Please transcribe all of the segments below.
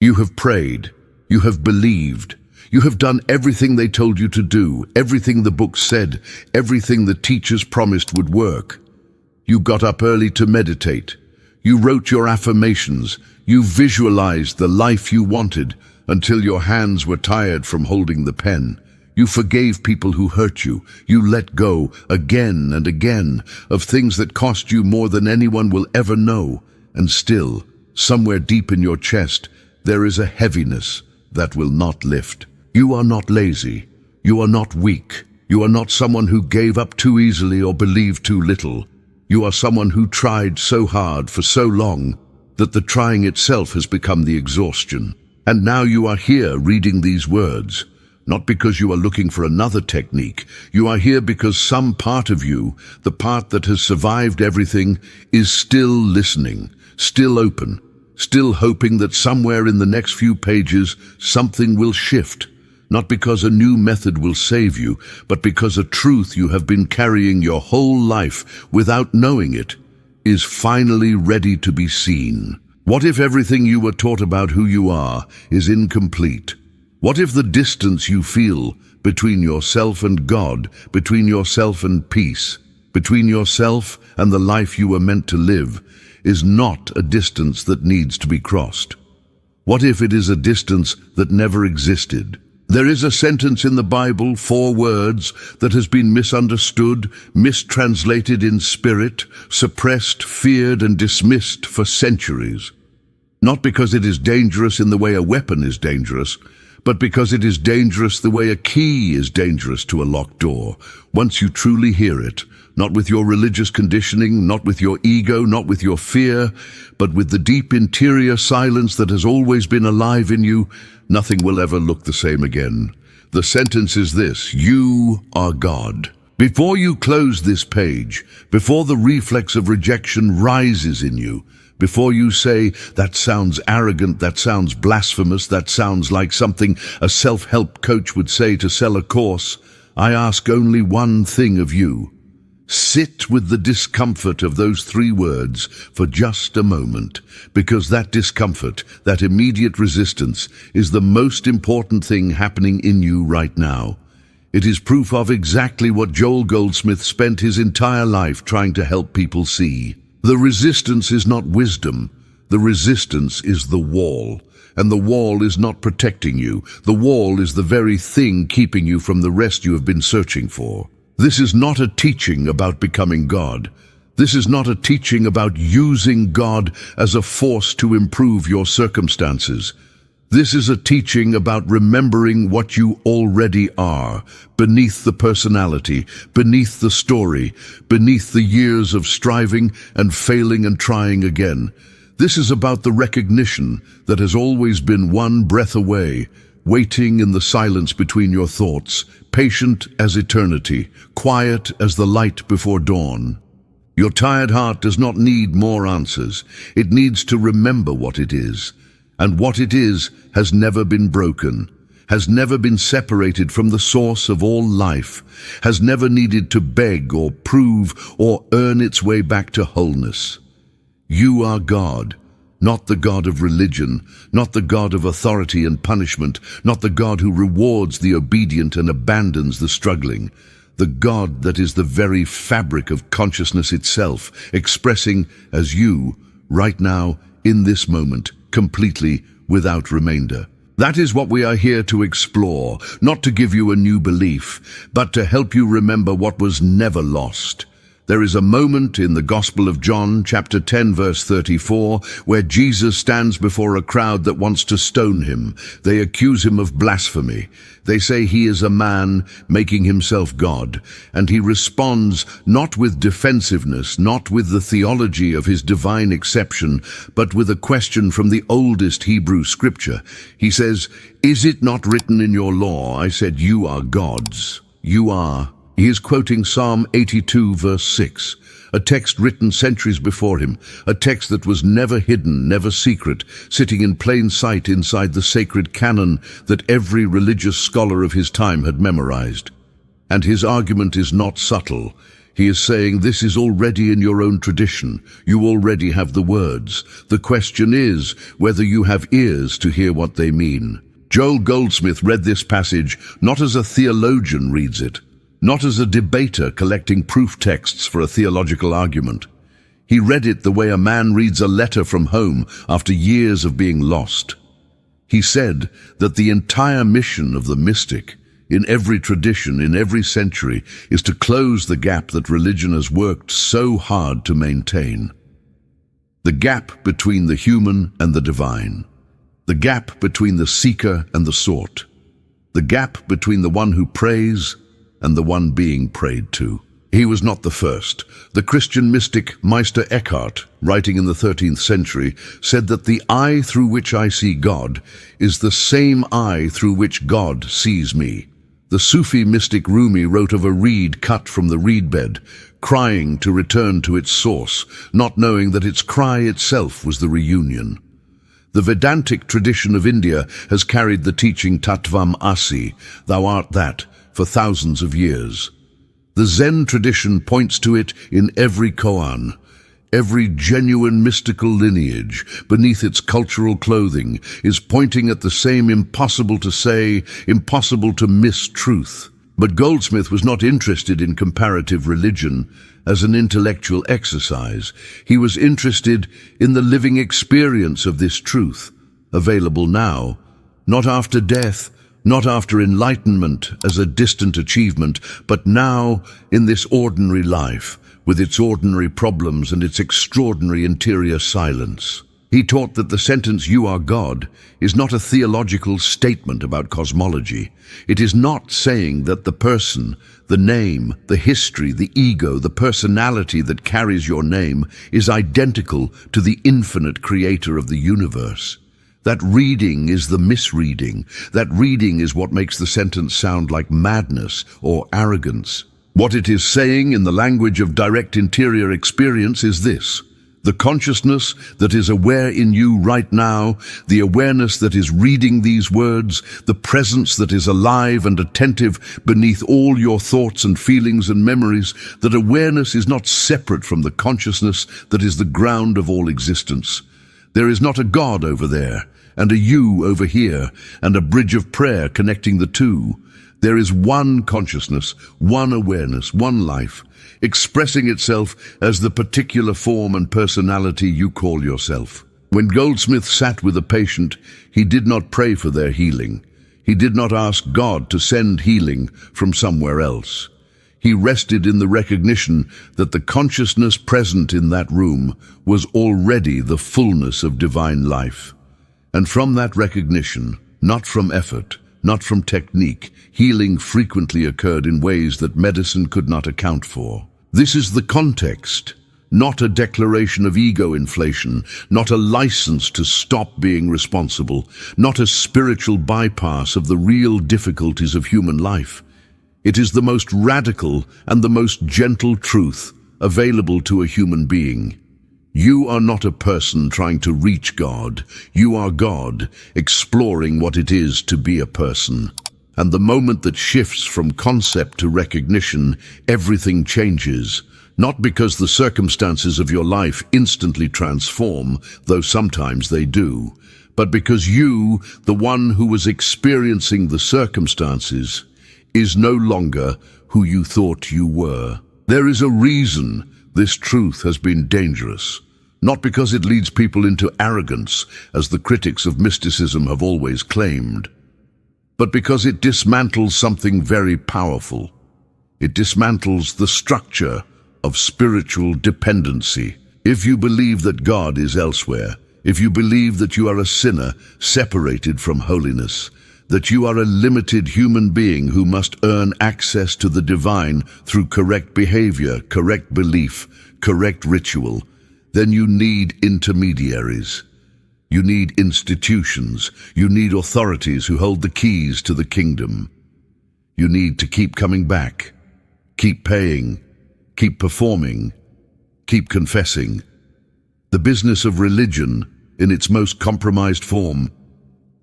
You have prayed. You have believed. You have done everything they told you to do, everything the book said, everything the teachers promised would work. You got up early to meditate. You wrote your affirmations. You visualized the life you wanted until your hands were tired from holding the pen. You forgave people who hurt you. You let go again and again of things that cost you more than anyone will ever know. And still, somewhere deep in your chest, there is a heaviness that will not lift. You are not lazy. You are not weak. You are not someone who gave up too easily or believed too little. You are someone who tried so hard for so long that the trying itself has become the exhaustion. And now you are here reading these words, not because you are looking for another technique. You are here because some part of you, the part that has survived everything, is still listening, still open, still hoping that somewhere in the next few pages something will shift. Not because a new method will save you, but because a truth you have been carrying your whole life without knowing it is finally ready to be seen. What if everything you were taught about who you are is incomplete? What if the distance you feel between yourself and God, between yourself and peace, between yourself and the life you were meant to live, is not a distance that needs to be crossed? What if it is a distance that never existed? There is a sentence in the Bible, 4 words, that has been misunderstood, mistranslated in spirit, suppressed, feared, and dismissed for centuries. Not because it is dangerous in the way a weapon is dangerous, but because it is dangerous the way a key is dangerous to a locked door. Once you truly hear it, not with your religious conditioning, not with your ego, not with your fear, but with the deep interior silence that has always been alive in you, nothing will ever look the same again. The sentence is this: you are God. Before you close this page, before the reflex of rejection rises in you, before you say, that sounds arrogant, that sounds blasphemous, that sounds like something a self-help coach would say to sell a course, I ask only one thing of you. Sit with the discomfort of those 3 words for just a moment, because that discomfort, that immediate resistance, is the most important thing happening in you right now. It is proof of exactly what Joel Goldsmith spent his entire life trying to help people see. The resistance is not wisdom. The resistance is the wall. And the wall is not protecting you. The wall is the very thing keeping you from the rest you have been searching for. This is not a teaching about becoming God. This is not a teaching about using God as a force to improve your circumstances. This is a teaching about remembering what you already are, beneath the personality, beneath the story, beneath the years of striving and failing and trying again. This is about the recognition that has always been one breath away, waiting in the silence between your thoughts, patient as eternity, quiet as the light before dawn. Your tired heart does not need more answers. It needs to remember what it is. And what it is has never been broken, has never been separated from the source of all life, has never needed to beg or prove or earn its way back to wholeness. You are God, not the God of religion, not the God of authority and punishment, not the God who rewards the obedient and abandons the struggling. The God that is the very fabric of consciousness itself, expressing as you, right now, in this moment, completely, without remainder. That is what we are here to explore, not to give you a new belief, but to help you remember what was never lost. There is a moment in the Gospel of John, chapter 10, verse 34, where Jesus stands before a crowd that wants to stone him. They accuse him of blasphemy. They say he is a man making himself God, and he responds not with defensiveness, not with the theology of his divine exception, but with a question from the oldest Hebrew scripture. He says, "Is it not written in your law, I said, you are gods? You are." He is quoting Psalm 82, verse 6, a text written centuries before him, a text that was never hidden, never secret, sitting in plain sight inside the sacred canon that every religious scholar of his time had memorized. And his argument is not subtle. He is saying this is already in your own tradition. You already have the words. The question is whether you have ears to hear what they mean. Joel Goldsmith read this passage not as a theologian reads it, not as a debater collecting proof texts for a theological argument. He read it the way a man reads a letter from home after years of being lost. He said that the entire mission of the mystic, in every tradition, in every century, is to close the gap that religion has worked so hard to maintain. The gap between the human and the divine. The gap between the seeker and the sought. The gap between the one who prays and the one being prayed to. He was not the first. The Christian mystic Meister Eckhart, writing in the 13th century, said that the eye through which I see God is the same eye through which God sees me. The Sufi mystic Rumi wrote of a reed cut from the reed bed, crying to return to its source, not knowing that its cry itself was the reunion. The Vedantic tradition of India has carried the teaching Tattvam Asi, thou art that, for thousands of years. The Zen tradition points to it in every koan. Every genuine mystical lineage, beneath its cultural clothing, is pointing at the same impossible to say, impossible to miss truth. But Goldsmith was not interested in comparative religion as an intellectual exercise. He was interested in the living experience of this truth, available now, not after death, not after enlightenment as a distant achievement, but now in this ordinary life, with its ordinary problems and its extraordinary interior silence. He taught that the sentence, "You are God," is not a theological statement about cosmology. It is not saying that the person, the name, the history, the ego, the personality that carries your name is identical to the infinite creator of the universe. That reading is the misreading. That reading is what makes the sentence sound like madness or arrogance. What it is saying in the language of direct interior experience is this: the consciousness that is aware in you right now, the awareness that is reading these words, the presence that is alive and attentive beneath all your thoughts and feelings and memories, that awareness is not separate from the consciousness that is the ground of all existence. There is not a God over there, and a you over here, and a bridge of prayer connecting the two. There is one consciousness, one awareness, one life, expressing itself as the particular form and personality you call yourself. When Goldsmith sat with a patient, he did not pray for their healing. He did not ask God to send healing from somewhere else. He rested in the recognition that the consciousness present in that room was already the fullness of divine life. And from that recognition, not from effort, not from technique, healing frequently occurred in ways that medicine could not account for. This is the context, not a declaration of ego inflation, not a license to stop being responsible, not a spiritual bypass of the real difficulties of human life. It is the most radical and the most gentle truth available to a human being. You are not a person trying to reach God. You are God, exploring what it is to be a person. And the moment that shifts from concept to recognition, everything changes. Not because the circumstances of your life instantly transform, though sometimes they do, but because you, the one who was experiencing the circumstances, is no longer who you thought you were. There is a reason this truth has been dangerous, not because it leads people into arrogance, as the critics of mysticism have always claimed, but because it dismantles something very powerful. It dismantles the structure of spiritual dependency. If you believe that God is elsewhere, if you believe that you are a sinner separated from holiness, that you are a limited human being who must earn access to the divine through correct behavior, correct belief, correct ritual, then you need intermediaries. You need institutions. You need authorities who hold the keys to the kingdom. You need to keep coming back, keep paying, keep performing, keep confessing. The business of religion, in its most compromised form,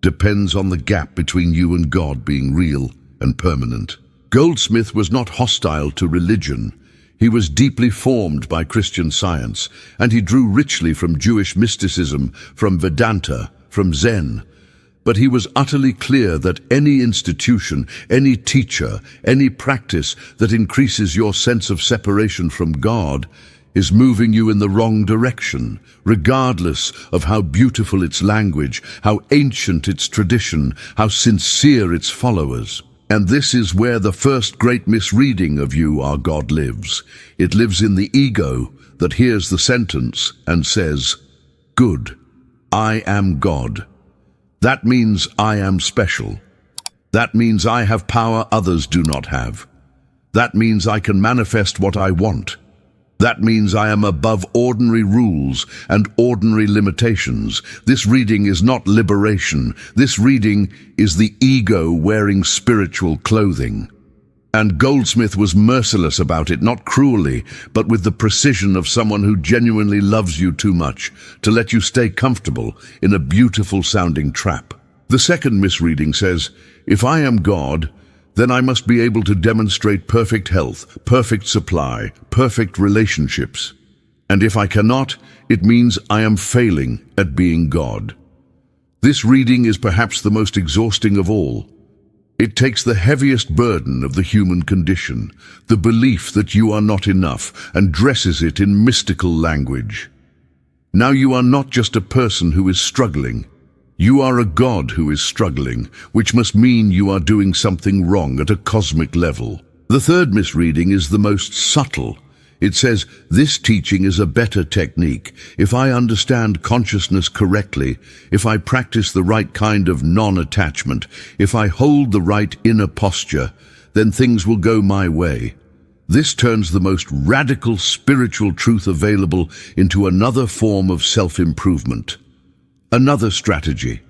depends on the gap between you and God being real and permanent. Goldsmith was not hostile to religion. He was deeply formed by Christian science, and he drew richly from Jewish mysticism, from Vedanta, from Zen. But he was utterly clear that any institution, any teacher, any practice that increases your sense of separation from God is moving you in the wrong direction, regardless of how beautiful its language, how ancient its tradition, how sincere its followers. And this is where the first great misreading of you, our God, lives. It lives in the ego that hears the sentence and says, "Good, I am God." That means I am special. That means I have power others do not have. That means I can manifest what I want. That means I am above ordinary rules and ordinary limitations. This reading is not liberation. This reading is the ego wearing spiritual clothing. And Goldsmith was merciless about it, not cruelly, but with the precision of someone who genuinely loves you too much to let you stay comfortable in a beautiful-sounding trap. The second misreading says, if I am God, then I must be able to demonstrate perfect health, perfect supply, perfect relationships. And if I cannot, it means I am failing at being God. This reading is perhaps the most exhausting of all. It takes the heaviest burden of the human condition, the belief that you are not enough, and dresses it in mystical language. Now you are not just a person who is struggling. You are a God who is struggling, which must mean you are doing something wrong at a cosmic level. The third misreading is the most subtle. It says, this teaching is a better technique. If I understand consciousness correctly, if I practice the right kind of non-attachment, if I hold the right inner posture, then things will go my way. This turns the most radical spiritual truth available into another form of self-improvement. Another strategy,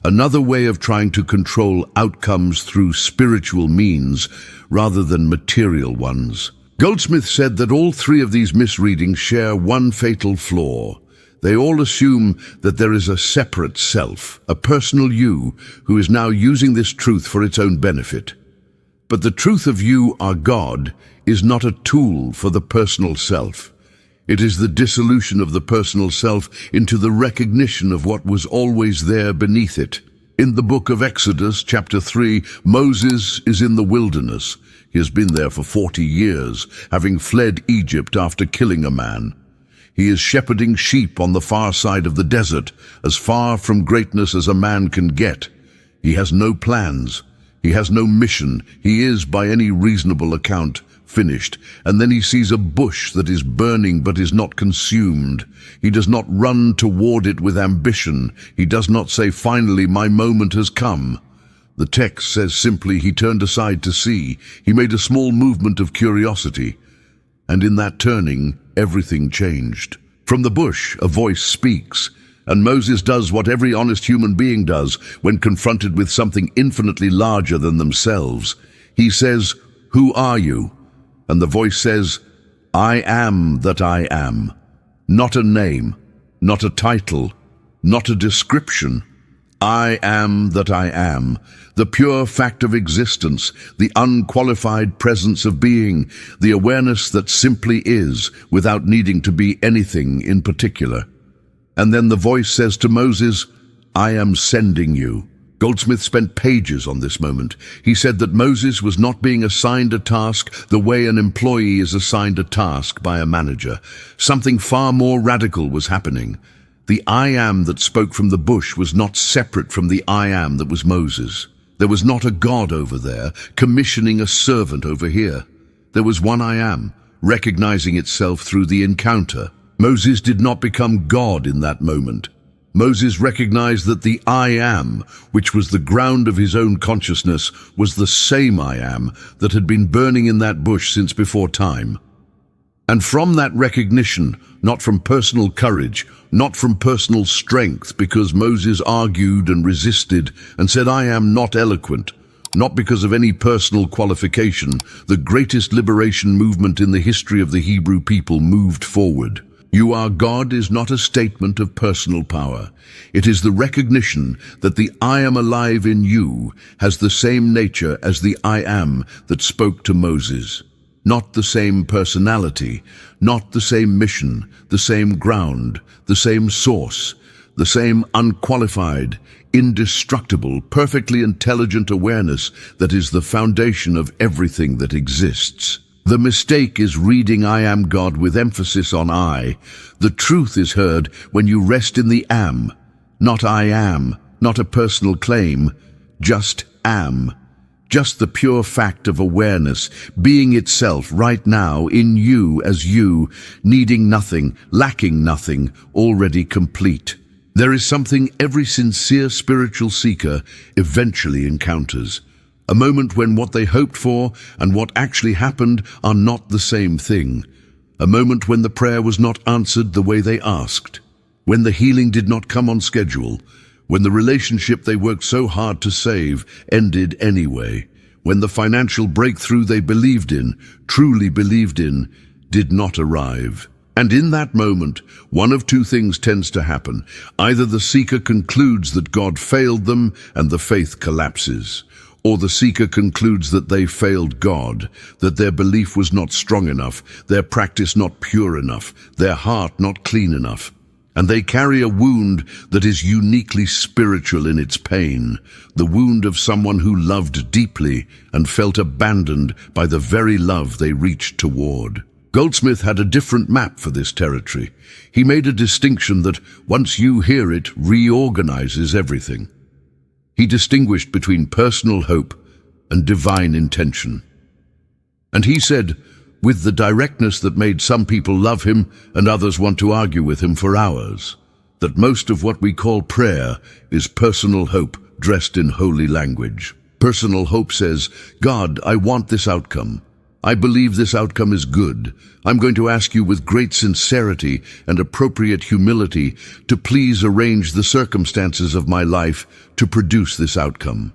another way of trying to control outcomes through spiritual means rather than material ones. Goldsmith said that all three of these misreadings share one fatal flaw. They all assume that there is a separate self, a personal you, who is now using this truth for its own benefit. But the truth of you, our God, is not a tool for the personal self. It is the dissolution of the personal self into the recognition of what was always there beneath it. In the book of Exodus, chapter 3, Moses is in the wilderness. He has been there for 40 years, having fled Egypt after killing a man. He is shepherding sheep on the far side of the desert, as far from greatness as a man can get. He has no plans. He has no mission. He is, by any reasonable account, finished, and then he sees a bush that is burning but is not consumed. He does not run toward it with ambition. He does not say, finally, my moment has come. The text says simply, he turned aside to see. He made a small movement of curiosity, and in that turning, everything changed. From the bush, a voice speaks, and Moses does what every honest human being does when confronted with something infinitely larger than themselves. He says, "Who are you?" And the voice says, "I am that I am." Not a name, not a title, not a description. I am that I am, the pure fact of existence, the unqualified presence of being, the awareness that simply is, without needing to be anything in particular. And then the voice says to Moses, "I am sending you." Goldsmith spent pages on this moment. He said that Moses was not being assigned a task the way an employee is assigned a task by a manager. Something far more radical was happening. The I am that spoke from the bush was not separate from the I am that was Moses. There was not a God over there commissioning a servant over here. There was one I am, recognizing itself through the encounter. Moses did not become God in that moment. Moses recognized that the I am, which was the ground of his own consciousness, was the same I am that had been burning in that bush since before time. And from that recognition, not from personal courage, not from personal strength, because Moses argued and resisted and said, "I am not eloquent," not because of any personal qualification, the greatest liberation movement in the history of the Hebrew people moved forward. You are God is not a statement of personal power. It is the recognition that the I am alive in you has the same nature as the I am that spoke to Moses. Not the same personality, not the same mission, the same ground, the same source, the same unqualified, indestructible, perfectly intelligent awareness that is the foundation of everything that exists. The mistake is reading I am God with emphasis on I. The truth is heard when you rest in the am, not I am, not a personal claim, just am. Just the pure fact of awareness, being itself right now in you as you, needing nothing, lacking nothing, already complete. There is something every sincere spiritual seeker eventually encounters. A moment when what they hoped for and what actually happened are not the same thing. A moment when the prayer was not answered the way they asked. When the healing did not come on schedule. When the relationship they worked so hard to save ended anyway. When the financial breakthrough they believed in, truly believed in, did not arrive. And in that moment, one of two things tends to happen. Either the seeker concludes that God failed them and the faith collapses, or the seeker concludes that they failed God, that their belief was not strong enough, their practice not pure enough, their heart not clean enough. And they carry a wound that is uniquely spiritual in its pain, the wound of someone who loved deeply and felt abandoned by the very love they reached toward. Goldsmith had a different map for this territory. He made a distinction that, once you hear it, reorganizes everything. He distinguished between personal hope and divine intention. And he said, with the directness that made some people love him and others want to argue with him for hours, that most of what we call prayer is personal hope dressed in holy language. Personal hope says, God, I want this outcome. I believe this outcome is good. I'm going to ask you with great sincerity and appropriate humility to please arrange the circumstances of my life to produce this outcome.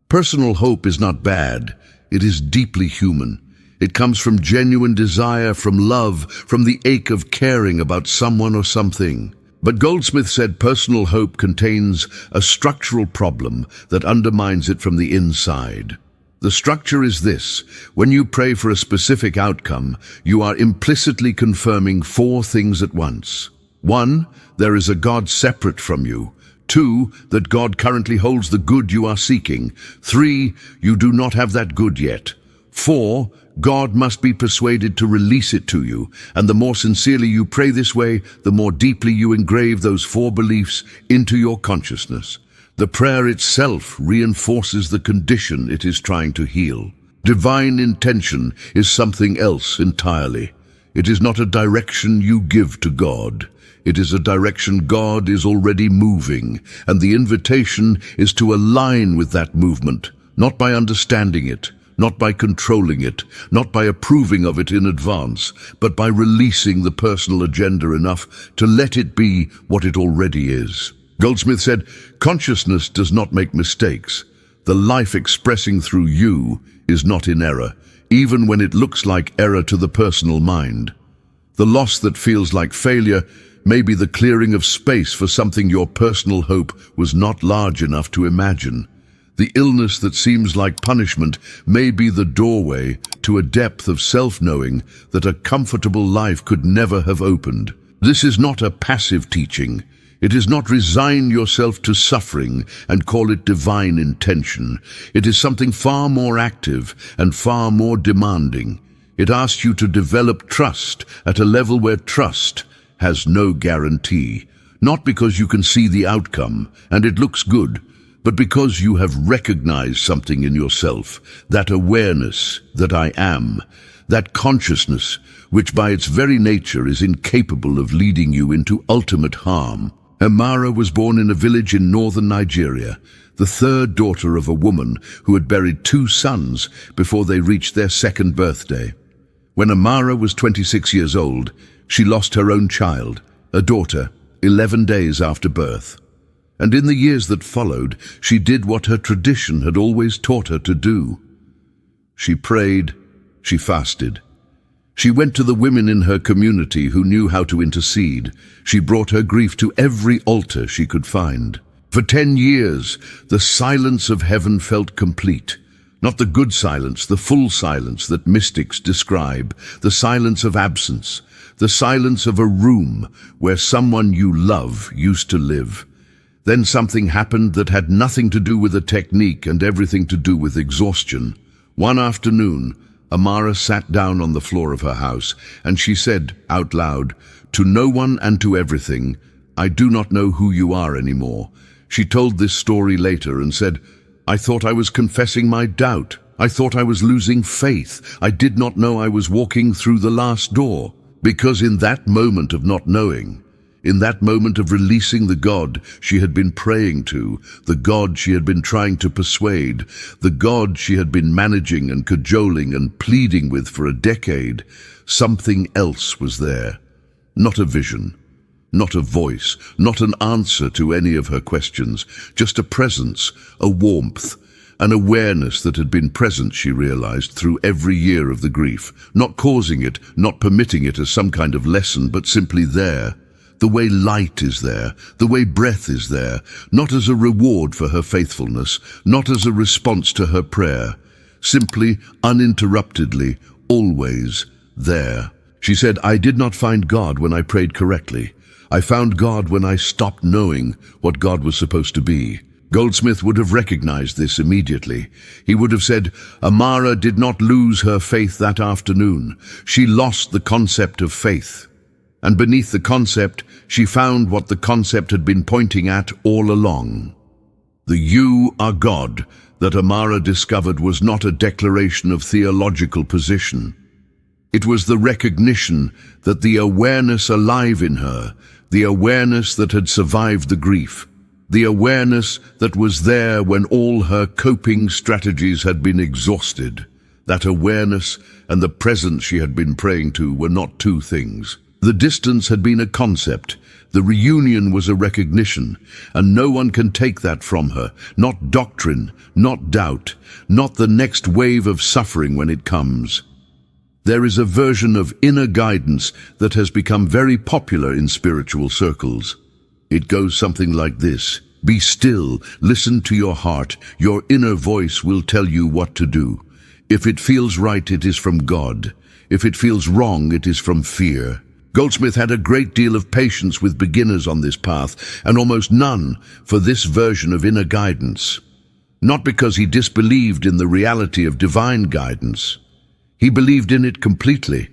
Personal hope is not bad. It is deeply human. It comes from genuine desire, from love, from the ache of caring about someone or something. But Goldsmith said personal hope contains a structural problem that undermines it from the inside. The structure is this: when you pray for a specific outcome, you are implicitly confirming four things at once. 1, there is a God separate from you. 2, that God currently holds the good you are seeking. 3, you do not have that good yet. 4, God must be persuaded to release it to you, and the more sincerely you pray this way, the more deeply you engrave those 4 beliefs into your consciousness. The prayer itself reinforces the condition it is trying to heal. Divine intention is something else entirely. It is not a direction you give to God. It is a direction God is already moving, and the invitation is to align with that movement, not by understanding it, not by controlling it, not by approving of it in advance, but by releasing the personal agenda enough to let it be what it already is. Goldsmith said, consciousness does not make mistakes. The life expressing through you is not in error, even when it looks like error to the personal mind. The loss that feels like failure may be the clearing of space for something your personal hope was not large enough to imagine. The illness that seems like punishment may be the doorway to a depth of self-knowing that a comfortable life could never have opened. This is not a passive teaching. It is not resign yourself to suffering and call it divine intention. It is something far more active and far more demanding. It asks you to develop trust at a level where trust has no guarantee. Not because you can see the outcome and it looks good, but because you have recognized something in yourself, that awareness that I am, that consciousness which by its very nature is incapable of leading you into ultimate harm. Amara was born in a village in northern Nigeria, the third daughter of a woman who had buried 2 sons before they reached their 2nd birthday. When Amara was 26 years old, she lost her own child, a daughter, 11 days after birth. And in the years that followed, she did what her tradition had always taught her to do. She prayed, she fasted. She went to the women in her community who knew how to intercede. She brought her grief to every altar she could find. For 10 years, the silence of heaven felt complete. Not the good silence, the full silence that mystics describe, the silence of absence, the silence of a room where someone you love used to live. Then something happened that had nothing to do with a technique and everything to do with exhaustion. One afternoon, Amara sat down on the floor of her house, and she said out loud, "To no one and to everything, I do not know who you are anymore." She told this story later and said, "I thought I was confessing my doubt. I thought I was losing faith. I did not know I was walking through the last door." Because in that moment of not knowing, in that moment of releasing the God she had been praying to, the God she had been trying to persuade, the God she had been managing and cajoling and pleading with for a decade, something else was there. Not a vision, not a voice, not an answer to any of her questions, just a presence, a warmth, an awareness that had been present, she realized, through every year of the grief, not causing it, not permitting it as some kind of lesson, but simply there. The way light is there, the way breath is there, not as a reward for her faithfulness, not as a response to her prayer, simply, uninterruptedly, always there. She said, "I did not find God when I prayed correctly. I found God when I stopped knowing what God was supposed to be." Goldsmith would have recognized this immediately. He would have said, Amara did not lose her faith that afternoon. She lost the concept of faith. And beneath the concept, she found what the concept had been pointing at all along. The "you are God" that Amara discovered was not a declaration of theological position. It was the recognition that the awareness alive in her, the awareness that had survived the grief, the awareness that was there when all her coping strategies had been exhausted, that awareness and the presence she had been praying to were not two things. The distance had been a concept, the reunion was a recognition, and no one can take that from her, not doctrine, not doubt, not the next wave of suffering when it comes. There is a version of inner guidance that has become very popular in spiritual circles. It goes something like this: be still, listen to your heart, your inner voice will tell you what to do. If it feels right, it is from God. If it feels wrong, it is from fear. Goldsmith had a great deal of patience with beginners on this path, and almost none for this version of inner guidance. Not because he disbelieved in the reality of divine guidance. He believed in it completely.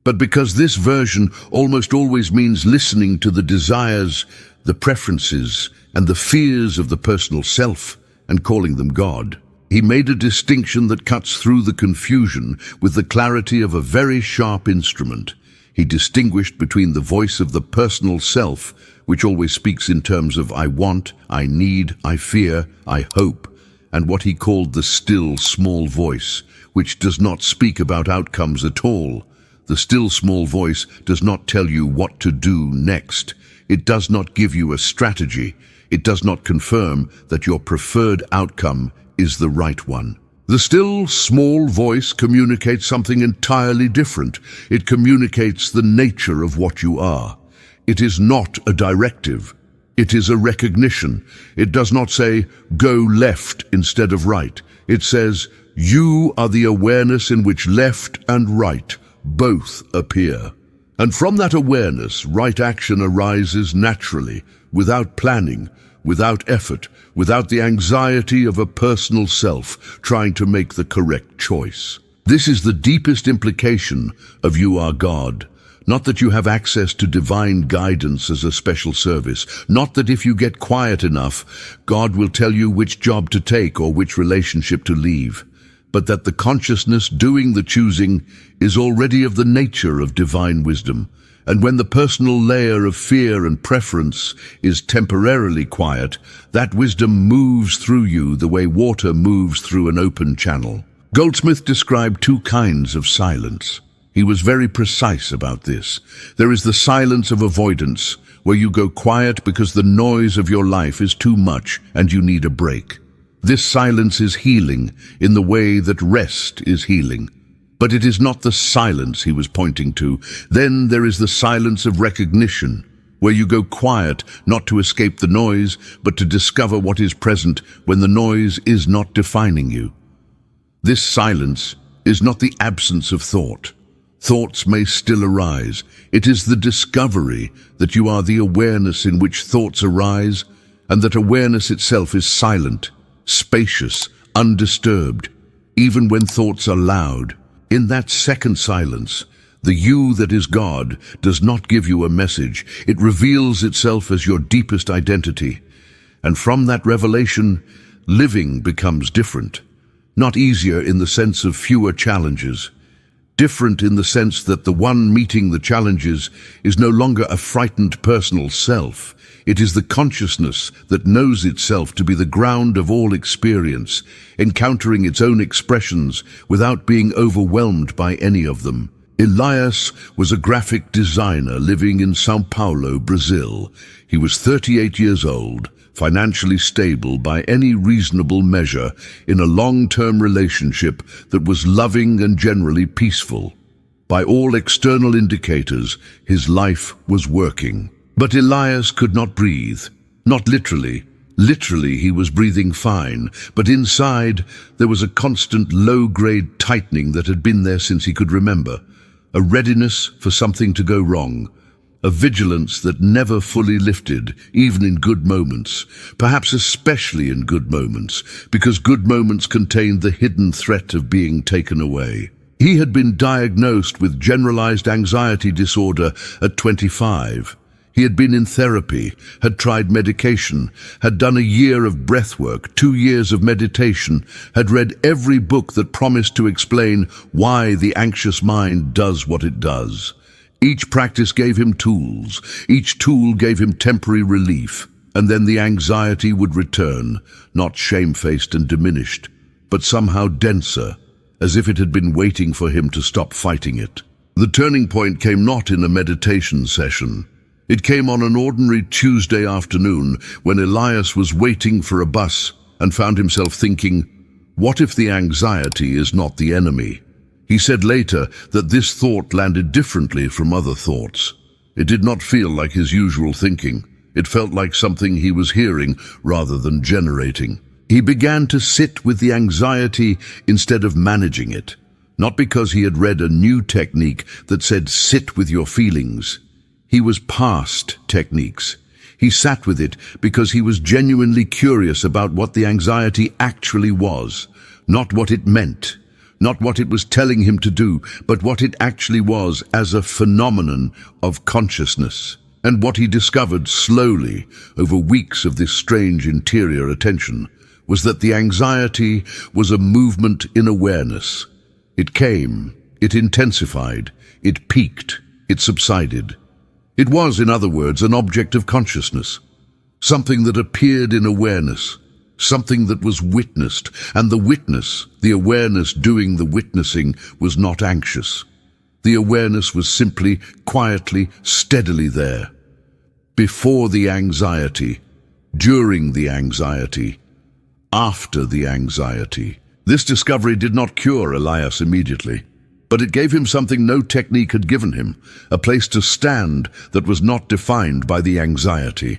But because this version almost always means listening to the desires, the preferences, and the fears of the personal self and calling them God. He made a distinction that cuts through the confusion with the clarity of a very sharp instrument. He distinguished between the voice of the personal self, which always speaks in terms of I want, I need, I fear, I hope, and what he called the still small voice, which does not speak about outcomes at all. The still small voice does not tell you what to do next. It does not give you a strategy. It does not confirm that your preferred outcome is the right one. The still small voice communicates something entirely different. It communicates the nature of what you are. It is not a directive. It is a recognition. It does not say, go left instead of right. It says, you are the awareness in which left and right both appear. And from that awareness, right action arises naturally, without planning, without effort, without the anxiety of a personal self trying to make the correct choice. This is the deepest implication of you are God. Not that you have access to divine guidance as a special service. Not that if you get quiet enough, God will tell you which job to take or which relationship to leave. But that the consciousness doing the choosing is already of the nature of divine wisdom. And when the personal layer of fear and preference is temporarily quiet, that wisdom moves through you the way water moves through an open channel. Goldsmith described two kinds of silence. He was very precise about this. There is the silence of avoidance, where you go quiet because the noise of your life is too much and you need a break. This silence is healing in the way that rest is healing. But it is not the silence he was pointing to. Then there is the silence of recognition, where you go quiet not to escape the noise, but to discover what is present when the noise is not defining you. This silence is not the absence of thought. Thoughts may still arise. It is the discovery that you are the awareness in which thoughts arise, and that awareness itself is silent, spacious, undisturbed, even when thoughts are loud. In that second silence, the you that is God does not give you a message. It reveals itself as your deepest identity. And from that revelation, living becomes different. Not easier in the sense of fewer challenges. Different in the sense that the one meeting the challenges is no longer a frightened personal self. It is the consciousness that knows itself to be the ground of all experience, encountering its own expressions without being overwhelmed by any of them. Elias was a graphic designer living in São Paulo, Brazil. He was 38 years old, financially stable by any reasonable measure, in a long-term relationship that was loving and generally peaceful. By all external indicators, his life was working. But Elias could not breathe. Not literally. Literally, he was breathing fine, but inside there was a constant low-grade tightening that had been there since he could remember. A readiness for something to go wrong. A vigilance that never fully lifted, even in good moments, perhaps especially in good moments, because good moments contained the hidden threat of being taken away. He had been diagnosed with generalized anxiety disorder at 25. He had been in therapy, had tried medication, had done a year of breath work, 2 years of meditation, had read every book that promised to explain why the anxious mind does what it does. Each practice gave him tools, each tool gave him temporary relief, and then the anxiety would return, not shamefaced and diminished, but somehow denser, as if it had been waiting for him to stop fighting it. The turning point came not in a meditation session. It came on an ordinary Tuesday afternoon when Elias was waiting for a bus and found himself thinking, what if the anxiety is not the enemy? He said later that this thought landed differently from other thoughts. It did not feel like his usual thinking. It felt like something he was hearing rather than generating. He began to sit with the anxiety instead of managing it, not because he had read a new technique that said sit with your feelings. He was past techniques. He sat with it because he was genuinely curious about what the anxiety actually was, not what it meant, not what it was telling him to do, but what it actually was as a phenomenon of consciousness. And what he discovered slowly over weeks of this strange interior attention was that the anxiety was a movement in awareness. It came, it intensified, it peaked, it subsided. It was, in other words, an object of consciousness, something that appeared in awareness, something that was witnessed, and the witness, the awareness doing the witnessing, was not anxious. The awareness was simply, quietly, steadily there. Before the anxiety, during the anxiety, after the anxiety. This discovery did not cure Elias immediately, but it gave him something no technique had given him, a place to stand that was not defined by the anxiety,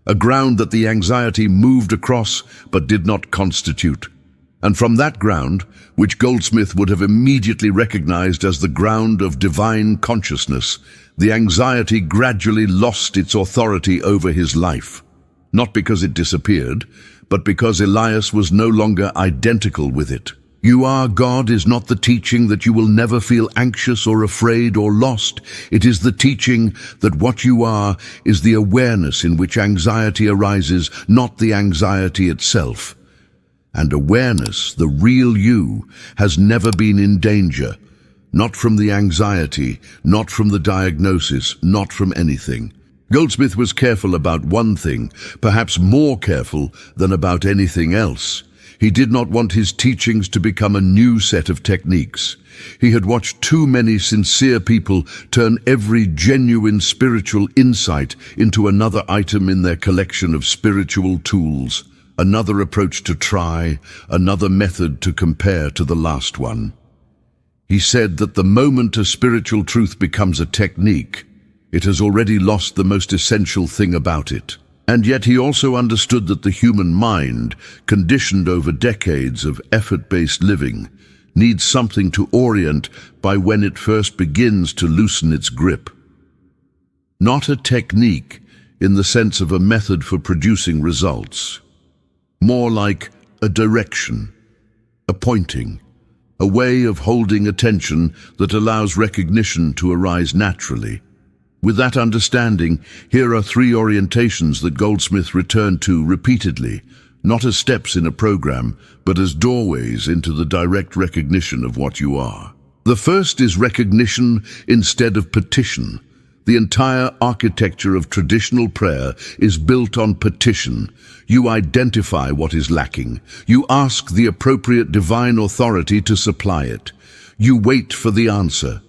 a ground that the anxiety moved across but did not constitute. And from that ground, which Goldsmith would have immediately recognized as the ground of divine consciousness, the anxiety gradually lost its authority over his life. Not because it disappeared, but because Elias was no longer identical with it. You are God is not the teaching that you will never feel anxious or afraid or lost. It is the teaching that what you are is the awareness in which anxiety arises, not the anxiety itself. And awareness, the real you, has never been in danger, not from the anxiety, not from the diagnosis, not from anything. Goldsmith was careful about one thing, perhaps more careful than about anything else. He did not want his teachings to become a new set of techniques. He had watched too many sincere people turn every genuine spiritual insight into another item in their collection of spiritual tools, another approach to try, another method to compare to the last one. He said that the moment a spiritual truth becomes a technique, it has already lost the most essential thing about it. And yet he also understood that the human mind, conditioned over decades of effort-based living, needs something to orient by when it first begins to loosen its grip. Not a technique in the sense of a method for producing results. More like a direction, a pointing, a way of holding attention that allows recognition to arise naturally. With that understanding, here are 3 orientations that Goldsmith returned to repeatedly, not as steps in a program, but as doorways into the direct recognition of what you are. The first is recognition instead of petition. The entire architecture of traditional prayer is built on petition. You identify what is lacking. You ask the appropriate divine authority to supply it. You wait for the answer.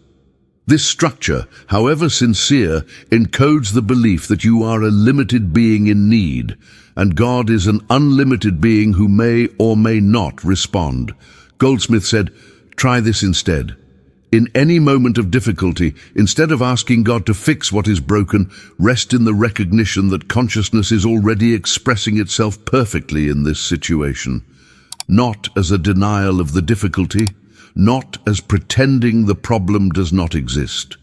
This structure, however sincere, encodes the belief that you are a limited being in need, and God is an unlimited being who may or may not respond. Goldsmith said, "Try this instead. In any moment of difficulty, instead of asking God to fix what is broken, rest in the recognition that consciousness is already expressing itself perfectly in this situation. Not as a denial of the difficulty, not as pretending the problem does not exist,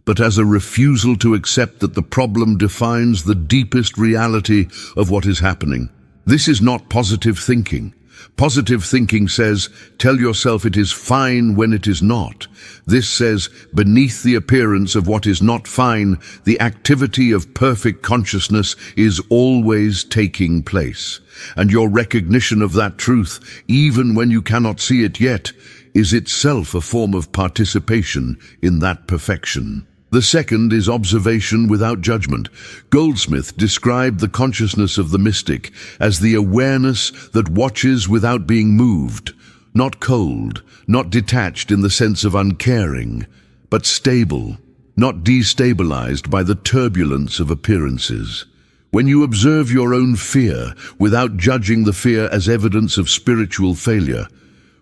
but as a refusal to accept that the problem defines the deepest reality of what is happening. This is not positive thinking. Positive thinking says, tell yourself it is fine when it is not. This says, beneath the appearance of what is not fine, the activity of perfect consciousness is always taking place. And your recognition of that truth, even when you cannot see it yet, is itself a form of participation in that perfection. The second is observation without judgment. Goldsmith described the consciousness of the mystic as the awareness that watches without being moved, not cold, not detached in the sense of uncaring, but stable, not destabilized by the turbulence of appearances. When you observe your own fear without judging the fear as evidence of spiritual failure,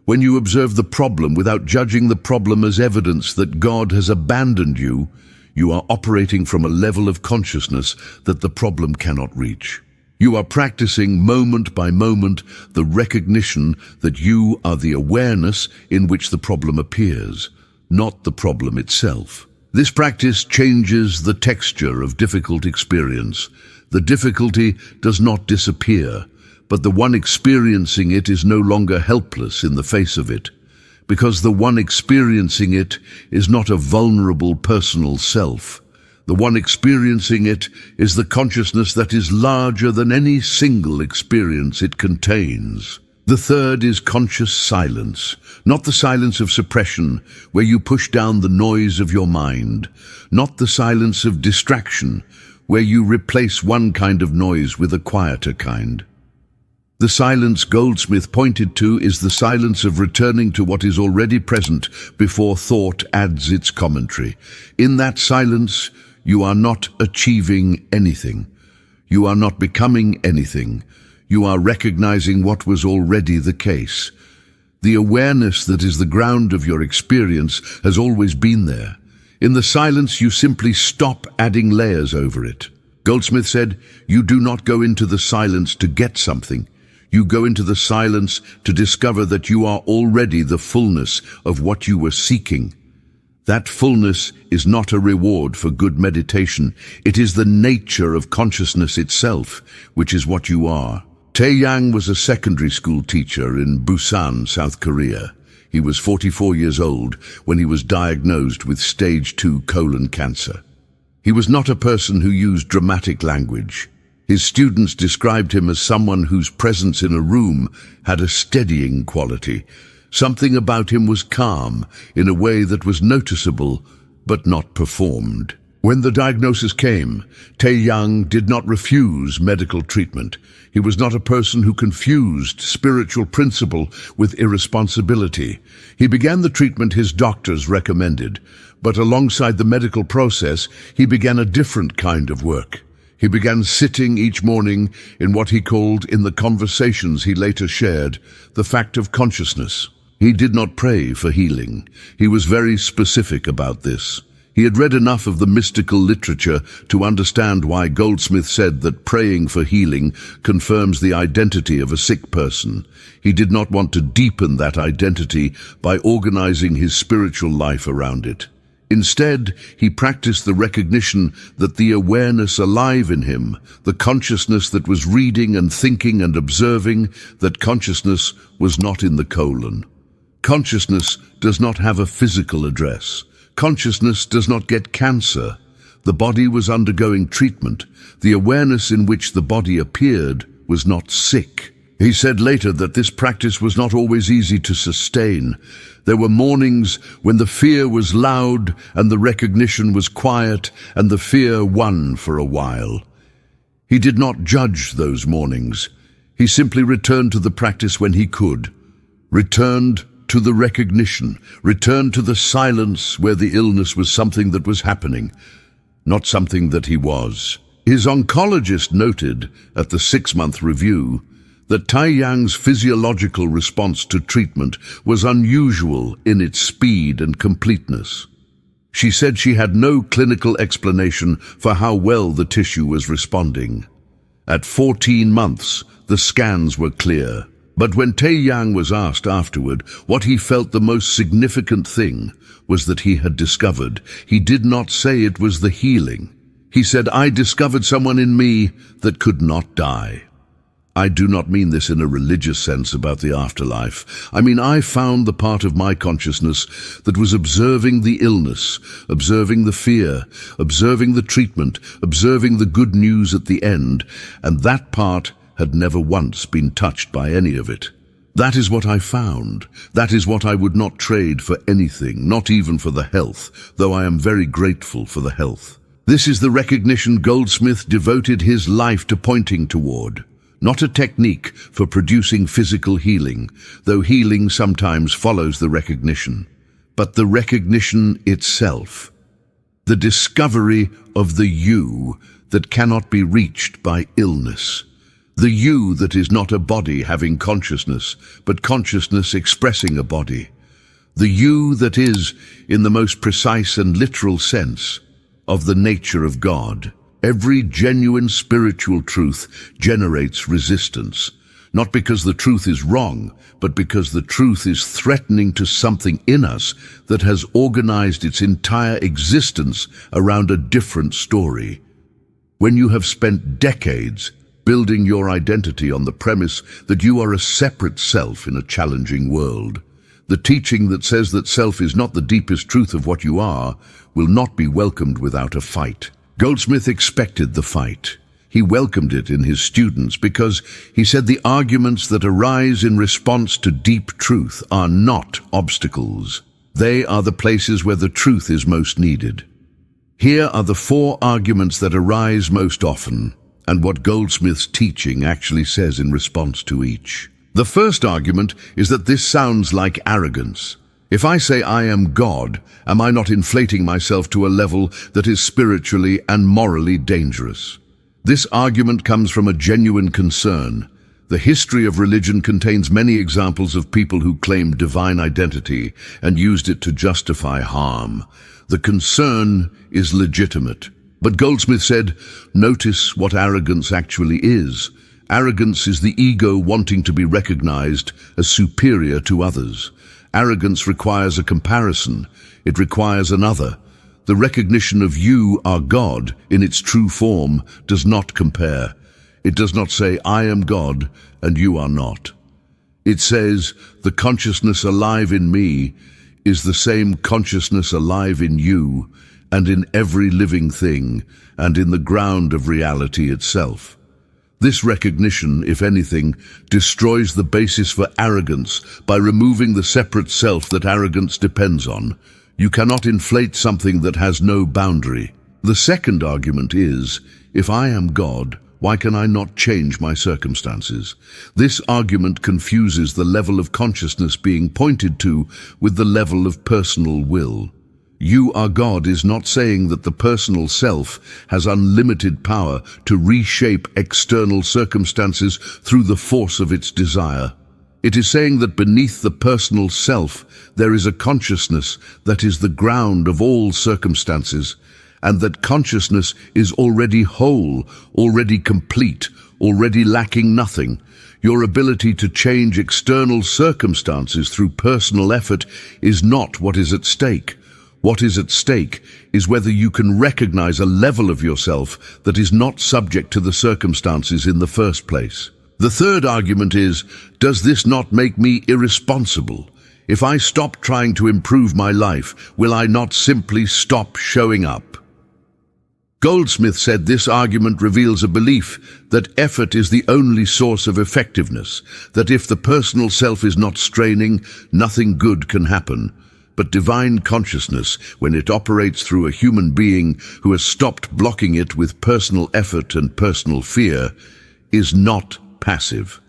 when you observe the problem without judging the problem as evidence that God has abandoned you, you are operating from a level of consciousness that the problem cannot reach. You are practicing moment by moment the recognition that you are the awareness in which the problem appears, not the problem itself. This practice changes the texture of difficult experience. The difficulty does not disappear, but the one experiencing it is no longer helpless in the face of it, because the one experiencing it is not a vulnerable personal self. The one experiencing it is the consciousness that is larger than any single experience it contains. The third is conscious silence, not the silence of suppression, where you push down the noise of your mind, not the silence of distraction, where you replace one kind of noise with a quieter kind. The silence Goldsmith pointed to is the silence of returning to what is already present before thought adds its commentary. In that silence, you are not achieving anything. You are not becoming anything. You are recognizing what was already the case. The awareness that is the ground of your experience has always been there. In the silence, you simply stop adding layers over it. Goldsmith said, you do not go into the silence to get something. You go into the silence to discover that you are already the fullness of what you were seeking. That fullness is not a reward for good meditation. It is the nature of consciousness itself, which is what you are. Tae-yang was a secondary school teacher in Busan, South Korea. He was 44 years old when he was diagnosed with stage 2 colon cancer. He was not a person who used dramatic language. His students described him as someone whose presence in a room had a steadying quality. Something about him was calm in a way that was noticeable but not performed. When the diagnosis came, Tae-yang did not refuse medical treatment. He was not a person who confused spiritual principle with irresponsibility. He began the treatment his doctors recommended, but alongside the medical process, he began a different kind of work. He began sitting each morning in what he called, in the conversations he later shared, the fact of consciousness. He did not pray for healing. He was very specific about this. He had read enough of the mystical literature to understand why Goldsmith said that praying for healing confirms the identity of a sick person. He did not want to deepen that identity by organizing his spiritual life around it. Instead, he practiced the recognition that the awareness alive in him, the consciousness that was reading and thinking and observing, that consciousness was not in the colon. Consciousness does not have a physical address. Consciousness does not get cancer. The body was undergoing treatment. The awareness in which the body appeared was not sick. He said later that this practice was not always easy to sustain. There were mornings when the fear was loud and the recognition was quiet, and the fear won for a while. He did not judge those mornings. He simply returned to the practice when he could. Returned to the recognition, returned to the silence where the illness was something that was happening, not something that he was. His oncologist noted at the 6-month review that Tai Yang's physiological response to treatment was unusual in its speed and completeness. She said she had no clinical explanation for how well the tissue was responding. At 14 months, the scans were clear. But when Tai Yang was asked afterward what he felt the most significant thing was that he had discovered, he did not say it was the healing. He said, "I discovered someone in me that could not die." I do not mean this in a religious sense about the afterlife. I mean, I found the part of my consciousness that was observing the illness, observing the fear, observing the treatment, observing the good news at the end, and that part had never once been touched by any of it. That is what I found. That is what I would not trade for anything, not even for the health, though I am very grateful for the health. This is the recognition Goldsmith devoted his life to pointing toward. Not a technique for producing physical healing, though healing sometimes follows the recognition, but the recognition itself. The discovery of the you that cannot be reached by illness. The you that is not a body having consciousness, but consciousness expressing a body. The you that is, in the most precise and literal sense, of the nature of God. Every genuine spiritual truth generates resistance, not because the truth is wrong, but because the truth is threatening to something in us that has organized its entire existence around a different story. When you have spent decades building your identity on the premise that you are a separate self in a challenging world, the teaching that says that self is not the deepest truth of what you are will not be welcomed without a fight. Goldsmith expected the fight. He welcomed it in his students because he said the arguments that arise in response to deep truth are not obstacles. They are the places where the truth is most needed. Here are the 4 arguments that arise most often, and what Goldsmith's teaching actually says in response to each. The first argument is that this sounds like arrogance. If I say I am God, am I not inflating myself to a level that is spiritually and morally dangerous? This argument comes from a genuine concern. The history of religion contains many examples of people who claimed divine identity and used it to justify harm. The concern is legitimate. But Goldsmith said, notice what arrogance actually is. Arrogance is the ego wanting to be recognized as superior to others. Arrogance requires a comparison. It requires another. The recognition of you are God in its true form does not compare. It does not say, I am God and you are not. It says, the consciousness alive in me is the same consciousness alive in you and in every living thing and in the ground of reality itself. This recognition, if anything, destroys the basis for arrogance by removing the separate self that arrogance depends on. You cannot inflate something that has no boundary. The second argument is, if I am God, why can I not change my circumstances? This argument confuses the level of consciousness being pointed to with the level of personal will. You are God is not saying that the personal self has unlimited power to reshape external circumstances through the force of its desire. It is saying that beneath the personal self, there is a consciousness that is the ground of all circumstances, and that consciousness is already whole, already complete, already lacking nothing. Your ability to change external circumstances through personal effort is not what is at stake. What is at stake is whether you can recognize a level of yourself that is not subject to the circumstances in the first place. The third argument is, does this not make me irresponsible? If I stop trying to improve my life, will I not simply stop showing up? Goldsmith said this argument reveals a belief that effort is the only source of effectiveness, that if the personal self is not straining, nothing good can happen. But divine consciousness, when it operates through a human being who has stopped blocking it with personal effort and personal fear, is not passive.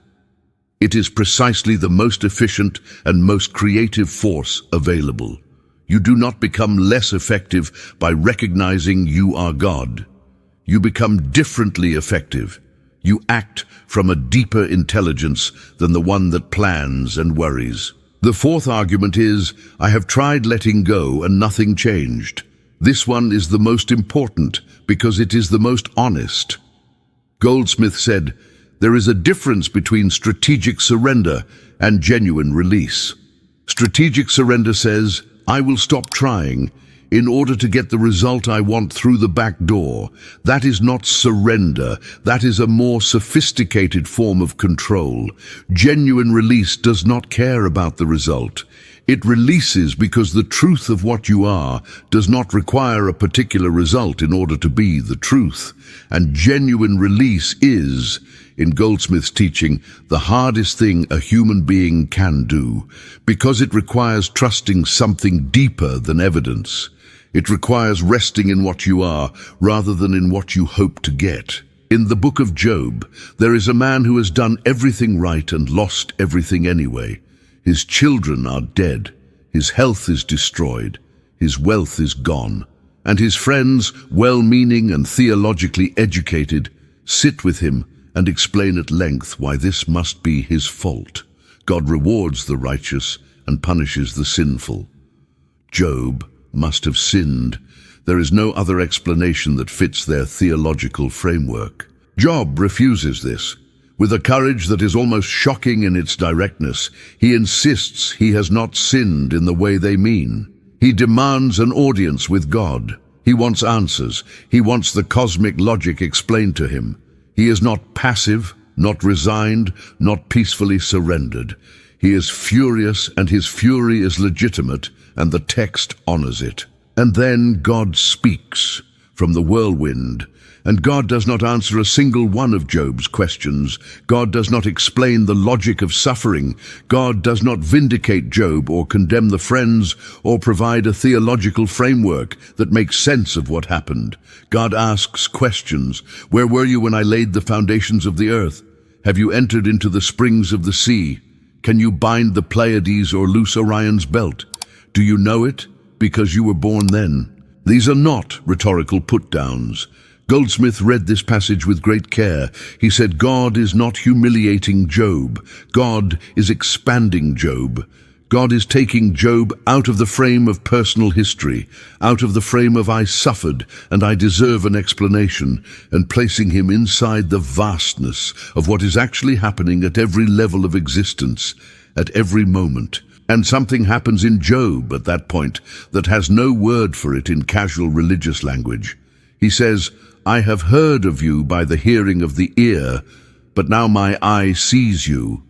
It is precisely the most efficient and most creative force available. You do not become less effective by recognizing you are God. You become differently effective. You act from a deeper intelligence than the one that plans and worries. The fourth argument is, I have tried letting go and nothing changed. This one is the most important because it is the most honest. Goldsmith said, there is a difference between strategic surrender and genuine release. Strategic surrender says, I will stop trying in order to get the result I want through the back door. That is not surrender. That is a more sophisticated form of control. Genuine release does not care about the result. It releases because the truth of what you are does not require a particular result in order to be the truth. And genuine release is, in Goldsmith's teaching, the hardest thing a human being can do, because it requires trusting something deeper than evidence. It requires resting in what you are rather than in what you hope to get. In the book of Job, there is a man who has done everything right and lost everything anyway. His children are dead, his health is destroyed, his wealth is gone, and his friends, well-meaning and theologically educated, sit with him and explain at length why this must be his fault. God rewards the righteous and punishes the sinful. Job must have sinned. There is no other explanation that fits their theological framework. Job refuses this. With a courage that is almost shocking in its directness, he insists he has not sinned in the way they mean. He demands an audience with God. He wants answers. He wants the cosmic logic explained to him. He is not passive, not resigned, not peacefully surrendered. He is furious, and his fury is legitimate, and the text honors it. And then God speaks from the whirlwind, and God does not answer a single one of Job's questions. God does not explain the logic of suffering. God does not vindicate Job or condemn the friends or provide a theological framework that makes sense of what happened. God asks questions. Where were you when I laid the foundations of the earth? Have you entered into the springs of the sea? Can you bind the Pleiades or loose Orion's belt? Do you know it? Because you were born then. These are not rhetorical put-downs. Goldsmith read this passage with great care. He said, God is not humiliating Job. God is expanding Job. God is taking Job out of the frame of personal history, out of the frame of I suffered and I deserve an explanation, and placing him inside the vastness of what is actually happening at every level of existence, at every moment. And something happens in Job at that point that has no word for it in casual religious language. He says, I have heard of you by the hearing of the ear, but now my eye sees you.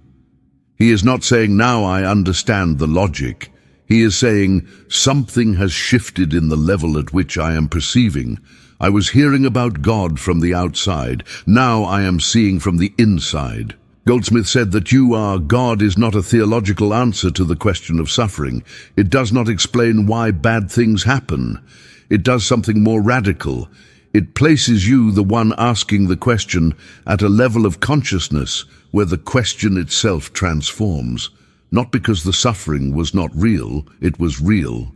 He is not saying, now I understand the logic. He is saying, something has shifted in the level at which I am perceiving. I was hearing about God from the outside. Now I am seeing from the inside. Goldsmith said that you are God is not a theological answer to the question of suffering. It does not explain why bad things happen. It does something more radical. It places you, the one asking the question, at a level of consciousness where the question itself transforms, not because the suffering was not real, it was real,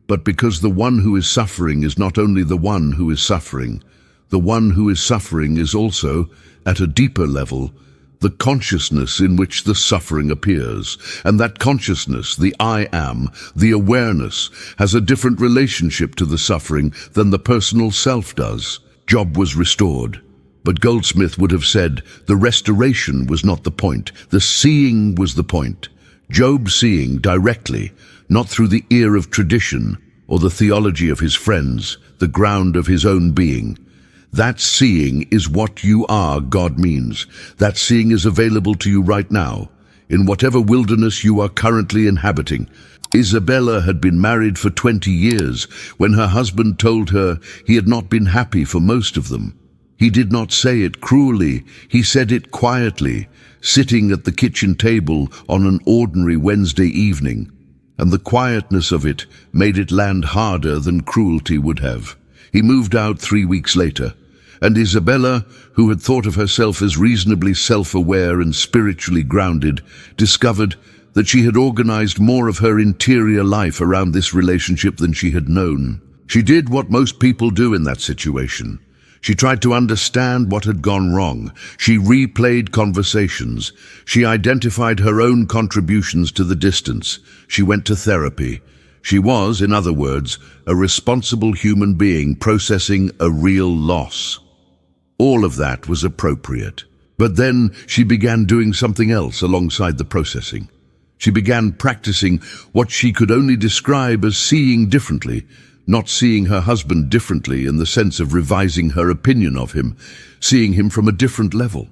but because the one who is suffering is not only the one who is suffering. The one who is suffering is also, at a deeper level, the consciousness in which the suffering appears. And that consciousness, the I am, the awareness, has a different relationship to the suffering than the personal self does. Job was restored. But Goldsmith would have said, the restoration was not the point, the seeing was the point. Job seeing directly, not through the ear of tradition or the theology of his friends, the ground of his own being. That seeing is what you are, God means. That seeing is available to you right now, in whatever wilderness you are currently inhabiting. Isabella had been married for 20 years when her husband told her he had not been happy for most of them. He did not say it cruelly, he said it quietly, sitting at the kitchen table on an ordinary Wednesday evening. And the quietness of it made it land harder than cruelty would have. He moved out 3 weeks later, and Isabella, who had thought of herself as reasonably self-aware and spiritually grounded, discovered that she had organized more of her interior life around this relationship than she had known. She did what most people do in that situation. She tried to understand what had gone wrong. She replayed conversations. She identified her own contributions to the distance. She went to therapy. She was, in other words, a responsible human being processing a real loss. All of that was appropriate. But then she began doing something else alongside the processing. She began practicing what she could only describe as seeing differently, not seeing her husband differently in the sense of revising her opinion of him, seeing him from a different level.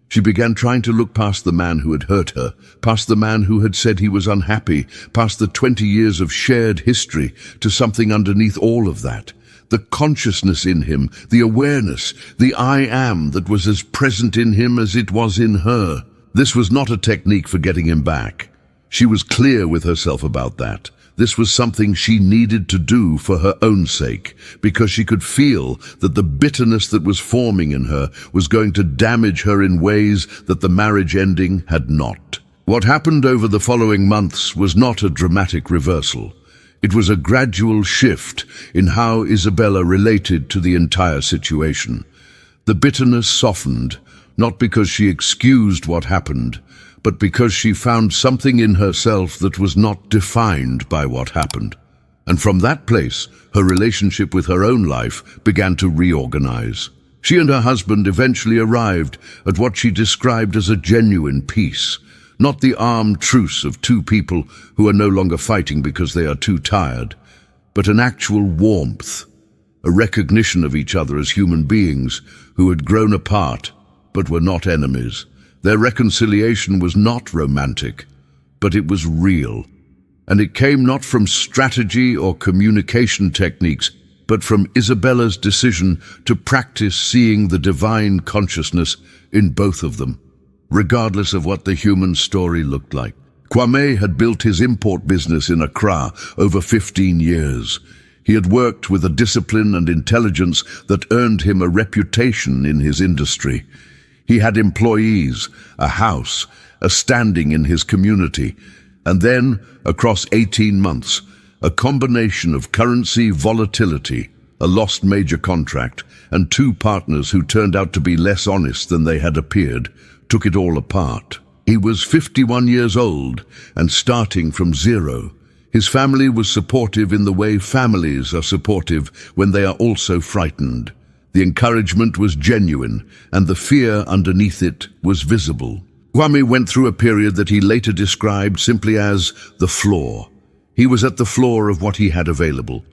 She began trying to look past the man who had hurt her, past the man who had said he was unhappy, past the 20 years of shared history, to something underneath all of that. The consciousness in him, the awareness, the I am that was as present in him as it was in her. This was not a technique for getting him back. She was clear with herself about that. This was something she needed to do for her own sake, because she could feel that the bitterness that was forming in her was going to damage her in ways that the marriage ending had not. What happened over the following months was not a dramatic reversal. It was a gradual shift in how Isabella related to the entire situation. The bitterness softened, not because she excused what happened, but because she found something in herself that was not defined by what happened. And from that place, her relationship with her own life began to reorganize. She and her husband eventually arrived at what she described as a genuine peace, not the armed truce of two people who are no longer fighting because they are too tired, but an actual warmth, a recognition of each other as human beings who had grown apart but were not enemies. Their reconciliation was not romantic, but it was real. And it came not from strategy or communication techniques, but from Isabella's decision to practice seeing the divine consciousness in both of them, regardless of what the human story looked like. Kwame had built his import business in Accra over 15 years. He had worked with a discipline and intelligence that earned him a reputation in his industry. He had employees, a house, a standing in his community, and then, across 18 months, a combination of currency volatility, a lost major contract, and two partners who turned out to be less honest than they had appeared, took it all apart. He was 51 years old and starting from zero. His family was supportive in the way families are supportive when they are also frightened. The encouragement was genuine, and the fear underneath it was visible. Kwame went through a period that he later described simply as the floor. He was at the floor of what he had available.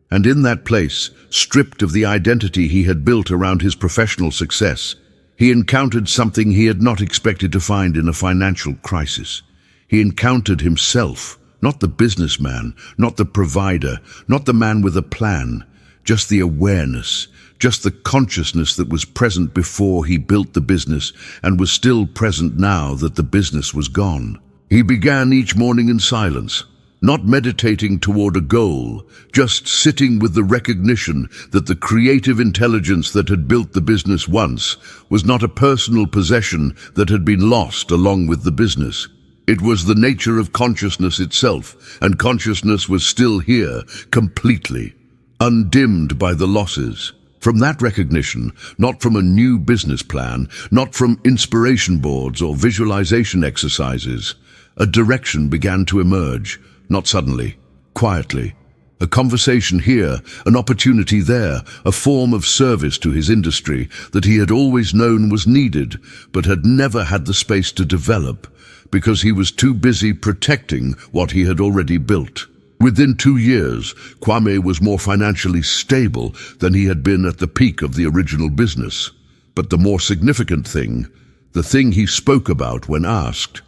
And in that place, stripped of the identity he had built around his professional success, he encountered something he had not expected to find in a financial crisis. He encountered himself, not the businessman, not the provider, not the man with a plan, just the awareness, just the consciousness that was present before he built the business and was still present now that the business was gone. He began each morning in silence, not meditating toward a goal, just sitting with the recognition that the creative intelligence that had built the business once was not a personal possession that had been lost along with the business. It was the nature of consciousness itself, and consciousness was still here, completely, undimmed by the losses. From that recognition, not from a new business plan, not from inspiration boards or visualization exercises, a direction began to emerge, not suddenly, quietly. A conversation here, an opportunity there, a form of service to his industry that he had always known was needed, but had never had the space to develop, because he was too busy protecting what he had already built. Within 2 years, Kwame was more financially stable than he had been at the peak of the original business. But the more significant thing, the thing he spoke about when asked,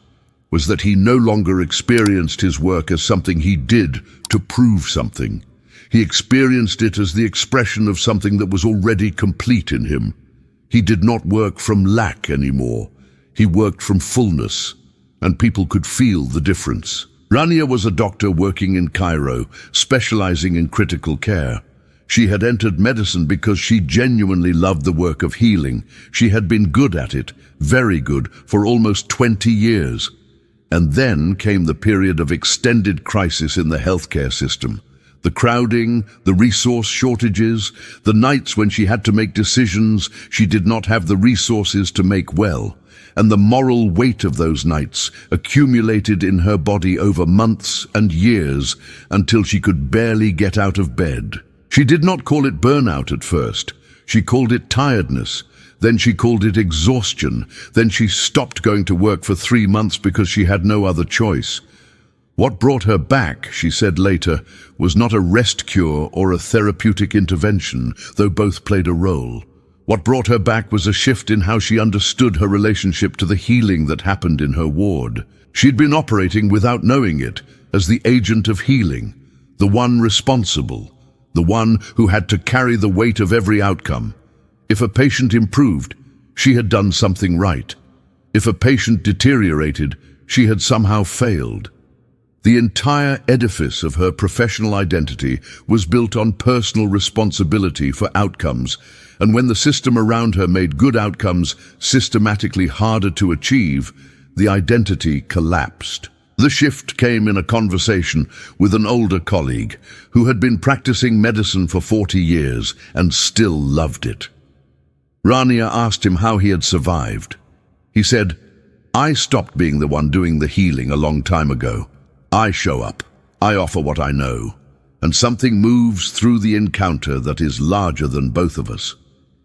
was that he no longer experienced his work as something he did to prove something. He experienced it as the expression of something that was already complete in him. He did not work from lack anymore. He worked from fullness, and people could feel the difference. Rania was a doctor working in Cairo, specializing in critical care. She had entered medicine because she genuinely loved the work of healing. She had been good at it, very good, for almost 20 years. And then came the period of extended crisis in the healthcare system. The crowding, the resource shortages, the nights when she had to make decisions she did not have the resources to make well. And the moral weight of those nights accumulated in her body over months and years until she could barely get out of bed. She did not call it burnout at first. She called it tiredness. Then she called it exhaustion. Then she stopped going to work for 3 months because she had no other choice. What brought her back, she said later, was not a rest cure or a therapeutic intervention, though both played a role. What brought her back was a shift in how she understood her relationship to the healing that happened in her ward. She'd been operating without knowing it as the agent of healing, the one responsible, the one who had to carry the weight of every outcome. If a patient improved, she had done something right. If a patient deteriorated, she had somehow failed. The entire edifice of her professional identity was built on personal responsibility for outcomes, and when the system around her made good outcomes systematically harder to achieve, the identity collapsed. The shift came in a conversation with an older colleague who had been practicing medicine for 40 years and still loved it. Rania asked him how he had survived. He said, "I stopped being the one doing the healing a long time ago. I show up. I offer what I know. And something moves through the encounter that is larger than both of us.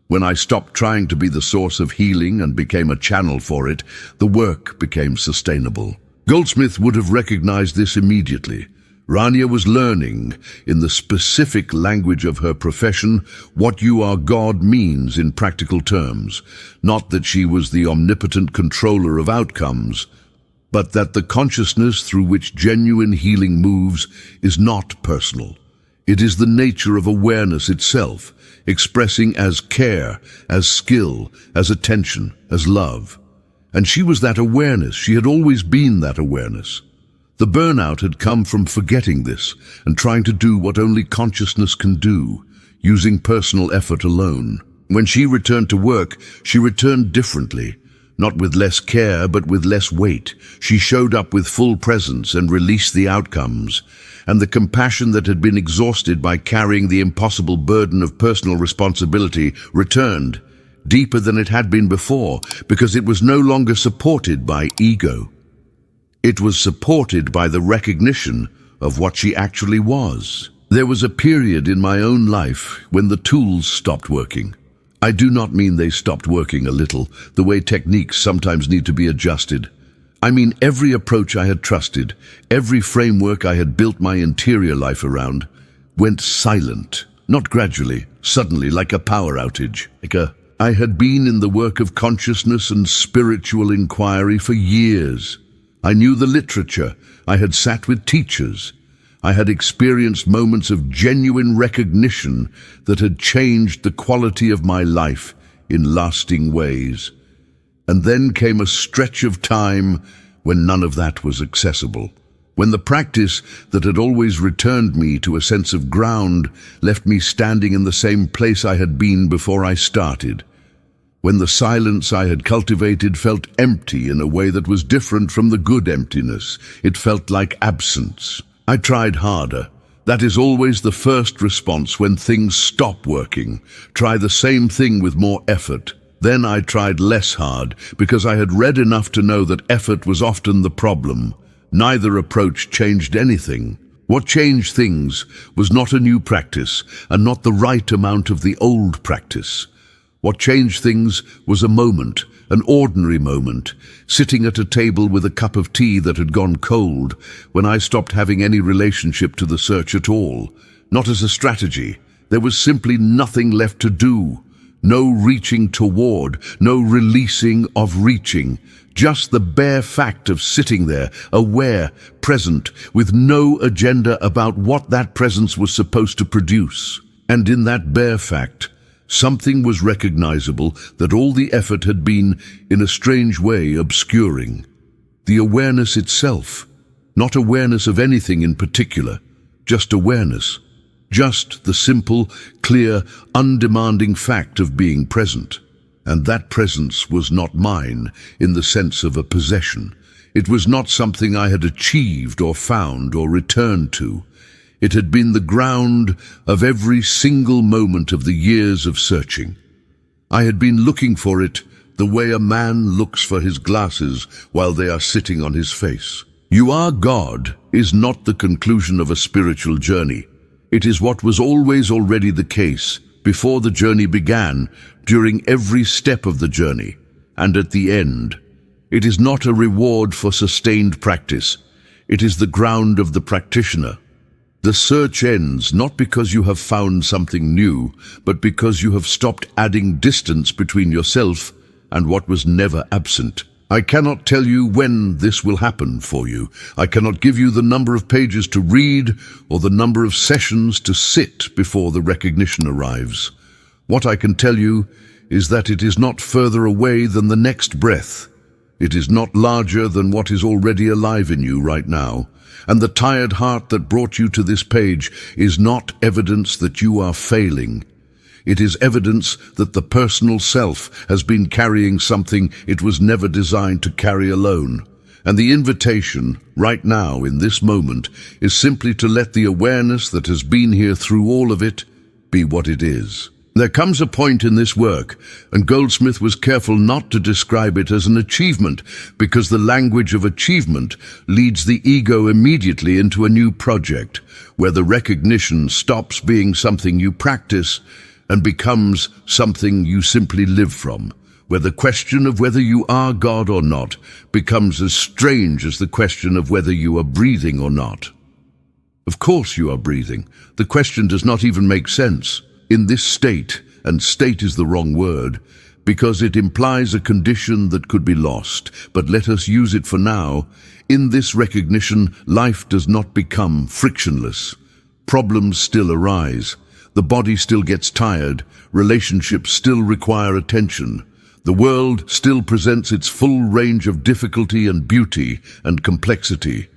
When I stopped trying to be the source of healing and became a channel for it, the work became sustainable." Goldsmith would have recognized this immediately. Rania was learning, in the specific language of her profession, what "you are God" means in practical terms. Not that she was the omnipotent controller of outcomes, but that the consciousness through which genuine healing moves is not personal. It is the nature of awareness itself, expressing as care, as skill, as attention, as love. And she was that awareness. She had always been that awareness. The burnout had come from forgetting this and trying to do what only consciousness can do, using personal effort alone. When she returned to work, she returned differently. Not with less care, but with less weight. She showed up with full presence and released the outcomes. And the compassion that had been exhausted by carrying the impossible burden of personal responsibility returned, deeper than it had been before, because it was no longer supported by ego. It was supported by the recognition of what she actually was. There was a period in my own life when the tools stopped working. I do not mean they stopped working a little, the way techniques sometimes need to be adjusted. I mean every approach I had trusted, every framework I had built my interior life around, went silent, not gradually, suddenly, like a power outage. I had been in the work of consciousness and spiritual inquiry for years. I knew the literature, I had sat with teachers, I had experienced moments of genuine recognition that had changed the quality of my life in lasting ways. And then came a stretch of time when none of that was accessible. When the practice that had always returned me to a sense of ground left me standing in the same place I had been before I started. When the silence I had cultivated felt empty in a way that was different from the good emptiness. It felt like absence. I tried harder. That is always the first response when things stop working. Try the same thing with more effort. Then I tried less hard because I had read enough to know that effort was often the problem. Neither approach changed anything. What changed things was not a new practice and not the right amount of the old practice. What changed things was a moment, an ordinary moment, sitting at a table with a cup of tea that had gone cold when I stopped having any relationship to the search at all. Not as a strategy. There was simply nothing left to do. No reaching toward, no releasing of reaching. Just the bare fact of sitting there, aware, present, with no agenda about what that presence was supposed to produce. And in that bare fact, something was recognizable that all the effort had been, in a strange way, obscuring. The awareness itself, not awareness of anything in particular, just awareness. Just the simple, clear, undemanding fact of being present. And that presence was not mine in the sense of a possession. It was not something I had achieved or found or returned to. It had been the ground of every single moment of the years of searching. I had been looking for it the way a man looks for his glasses while they are sitting on his face. You are God is not the conclusion of a spiritual journey. It is what was always already the case before the journey began, during every step of the journey, and at the end. It is not a reward for sustained practice. It is the ground of the practitioner. The search ends not because you have found something new, but because you have stopped adding distance between yourself and what was never absent. I cannot tell you when this will happen for you. I cannot give you the number of pages to read or the number of sessions to sit before the recognition arrives. What I can tell you is that it is not further away than the next breath. It is not larger than what is already alive in you right now. And the tired heart that brought you to this page is not evidence that you are failing. It is evidence that the personal self has been carrying something it was never designed to carry alone. And the invitation, right now, in this moment, is simply to let the awareness that has been here through all of it be what it is. There comes a point in this work, and Goldsmith was careful not to describe it as an achievement, because the language of achievement leads the ego immediately into a new project, where the recognition stops being something you practice and becomes something you simply live from, where the question of whether you are God or not becomes as strange as the question of whether you are breathing or not. Of course you are breathing. The question does not even make sense. In this state, and state is the wrong word, because it implies a condition that could be lost, but let us use it for now. In this recognition, life does not become frictionless. Problems still arise. The body still gets tired, relationships still require attention. The world still presents its full range of difficulty and beauty and complexity.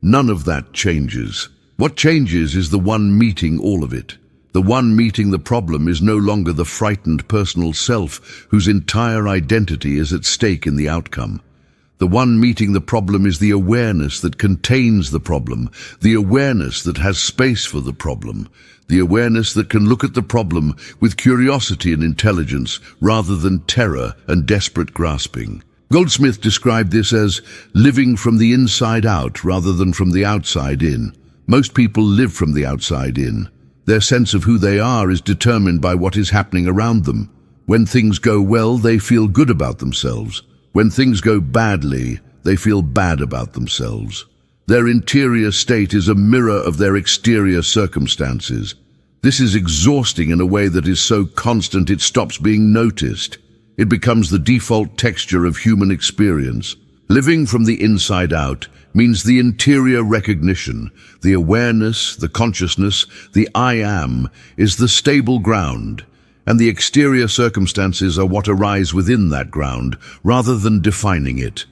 None of that changes. What changes is the one meeting all of it. The one meeting the problem is no longer the frightened personal self whose entire identity is at stake in the outcome. The one meeting the problem is the awareness that contains the problem, the awareness that has space for the problem, the awareness that can look at the problem with curiosity and intelligence rather than terror and desperate grasping. Goldsmith described this as living from the inside out rather than from the outside in. Most people live from the outside in. Their sense of who they are is determined by what is happening around them. When things go well, they feel good about themselves. When things go badly, they feel bad about themselves. Their interior state is a mirror of their exterior circumstances. This is exhausting in a way that is so constant it stops being noticed. It becomes the default texture of human experience. Living from the inside out means the interior recognition, the awareness, the consciousness, the I am, is the stable ground, and the exterior circumstances are what arise within that ground, rather than defining it.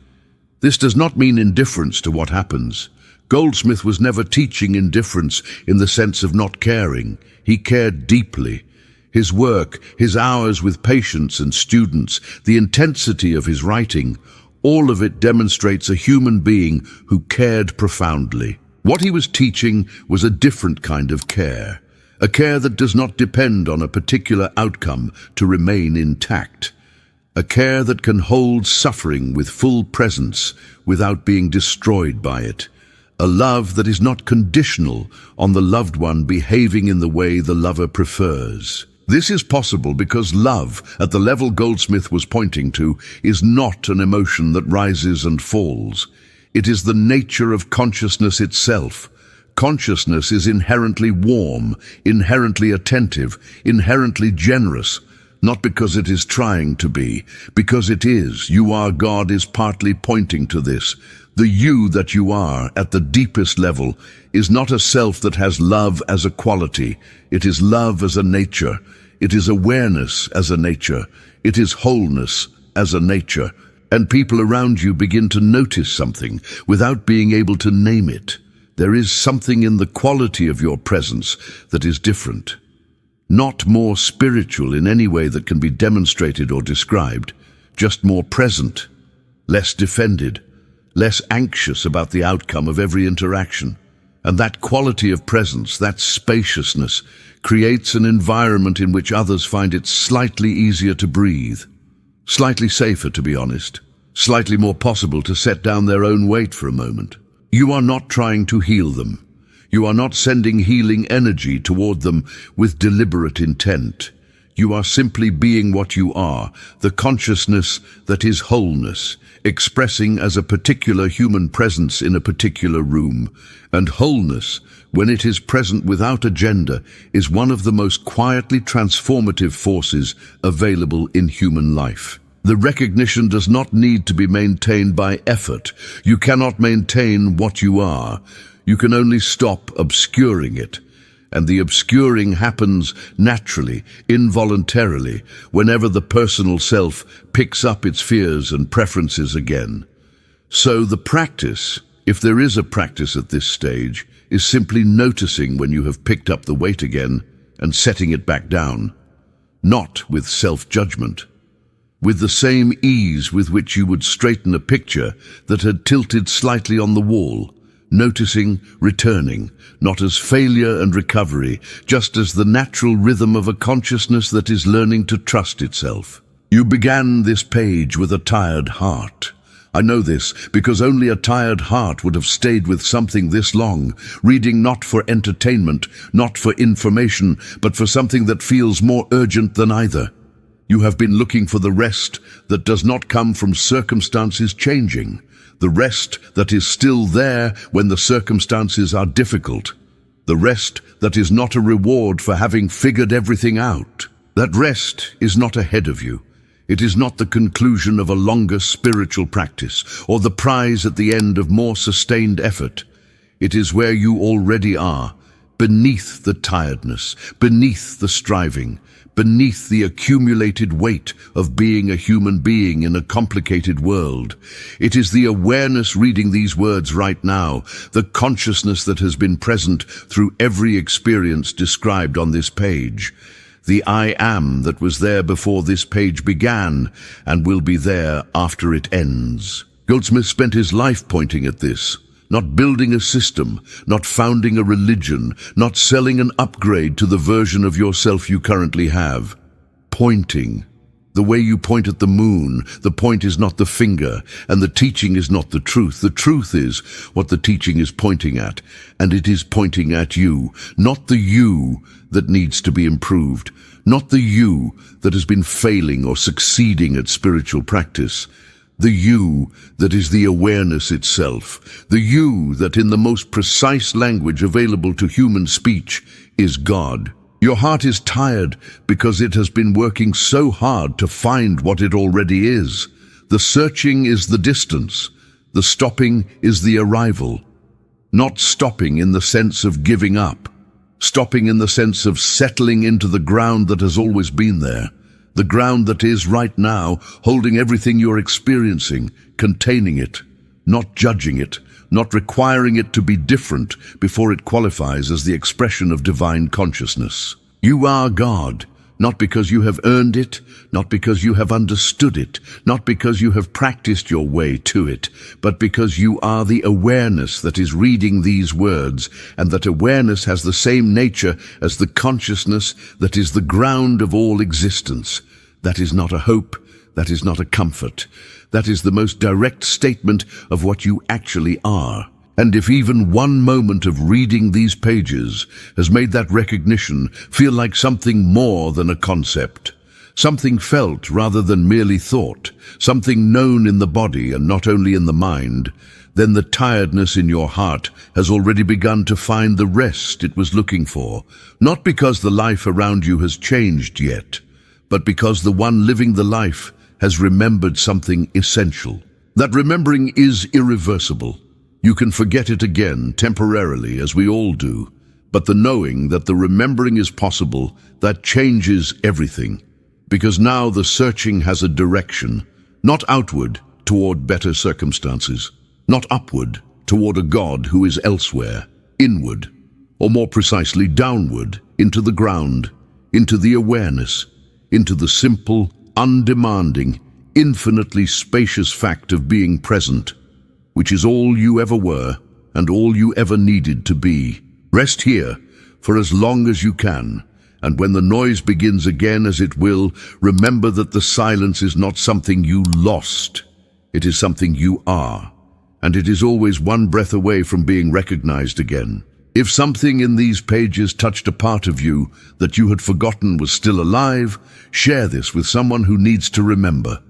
This does not mean indifference to what happens. Goldsmith was never teaching indifference in the sense of not caring. He cared deeply. His work, his hours with patients and students, the intensity of his writing, all of it demonstrates a human being who cared profoundly. What he was teaching was a different kind of care, a care that does not depend on a particular outcome to remain intact, a care that can hold suffering with full presence without being destroyed by it, a love that is not conditional on the loved one behaving in the way the lover prefers. This is possible because love, at the level Goldsmith was pointing to, is not an emotion that rises and falls. It is the nature of consciousness itself. Consciousness is inherently warm, inherently attentive, inherently generous, not because it is trying to be, because it is. You are God is partly pointing to this. The you that you are, at the deepest level, is not a self that has love as a quality. It is love as a nature. It is awareness as a nature. It is wholeness as a nature. And people around you begin to notice something without being able to name it. There is something in the quality of your presence that is different. Not more spiritual in any way that can be demonstrated or described, just more present, less defended, less anxious about the outcome of every interaction. And that quality of presence, that spaciousness, creates an environment in which others find it slightly easier to breathe, slightly safer, to be honest, slightly more possible to set down their own weight for a moment. You are not trying to heal them. You are not sending healing energy toward them with deliberate intent. You are simply being what you are, the consciousness that is wholeness, expressing as a particular human presence in a particular room. And wholeness, when it is present without agenda, is one of the most quietly transformative forces available in human life. The recognition does not need to be maintained by effort. You cannot maintain what you are. You can only stop obscuring it. And the obscuring happens naturally, involuntarily, whenever the personal self picks up its fears and preferences again. So the practice, if there is a practice at this stage, is simply noticing when you have picked up the weight again and setting it back down, not with self-judgment, with the same ease with which you would straighten a picture that had tilted slightly on the wall, noticing, returning, not as failure and recovery, just as the natural rhythm of a consciousness that is learning to trust itself. You began this page with a tired heart. I know this because only a tired heart would have stayed with something this long, reading not for entertainment, not for information, but for something that feels more urgent than either. You have been looking for the rest that does not come from circumstances changing, the rest that is still there when the circumstances are difficult, the rest that is not a reward for having figured everything out. That rest is not ahead of you. It is not the conclusion of a longer spiritual practice or the prize at the end of more sustained effort. It is where you already are, beneath the tiredness, beneath the striving, beneath the accumulated weight of being a human being in a complicated world. It is the awareness reading these words right now, the consciousness that has been present through every experience described on this page. The I am that was there before this page began and will be there after it ends. Goldsmith spent his life pointing at this, not building a system, not founding a religion, not selling an upgrade to the version of yourself you currently have. Pointing. The way you point at the moon, the point is not the finger, and the teaching is not the truth. The truth is what the teaching is pointing at, and it is pointing at you, not the you that needs to be improved, not the you that has been failing or succeeding at spiritual practice. The you that is the awareness itself, the you that in the most precise language available to human speech is God. Your heart is tired because it has been working so hard to find what it already is. The searching is the distance, the stopping is the arrival. Not stopping in the sense of giving up, stopping in the sense of settling into the ground that has always been there. The ground that is right now, holding everything you're experiencing, containing it, not judging it, not requiring it to be different before it qualifies as the expression of divine consciousness. You are God, not because you have earned it, not because you have understood it, not because you have practiced your way to it, but because you are the awareness that is reading these words, and that awareness has the same nature as the consciousness that is the ground of all existence. That is not a hope, that is not a comfort. That is the most direct statement of what you actually are. And if even one moment of reading these pages has made that recognition feel like something more than a concept, something felt rather than merely thought, something known in the body and not only in the mind, then the tiredness in your heart has already begun to find the rest it was looking for, not because the life around you has changed yet, but because the one living the life has remembered something essential. That remembering is irreversible. You can forget it again, temporarily, as we all do, but the knowing that the remembering is possible, that changes everything. Because now the searching has a direction, not outward, toward better circumstances, not upward, toward a God who is elsewhere, inward, or more precisely downward, into the ground, into the awareness, into the simple, undemanding, infinitely spacious fact of being present, which is all you ever were and all you ever needed to be. Rest here for as long as you can, and when the noise begins again, as it will, remember that the silence is not something you lost. It is something you are, and it is always one breath away from being recognized again. If something in these pages touched a part of you that you had forgotten was still alive, share this with someone who needs to remember.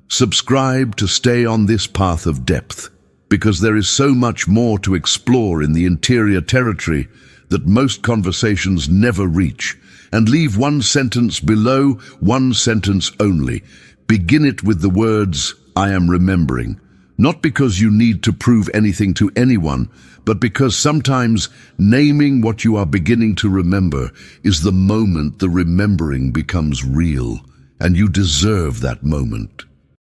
Subscribe to stay on this path of depth, because there is so much more to explore in the interior territory that most conversations never reach. And leave one sentence below, one sentence only. Begin it with the words, "I am remembering." Not because you need to prove anything to anyone, but because sometimes naming what you are beginning to remember is the moment the remembering becomes real, and you deserve that moment.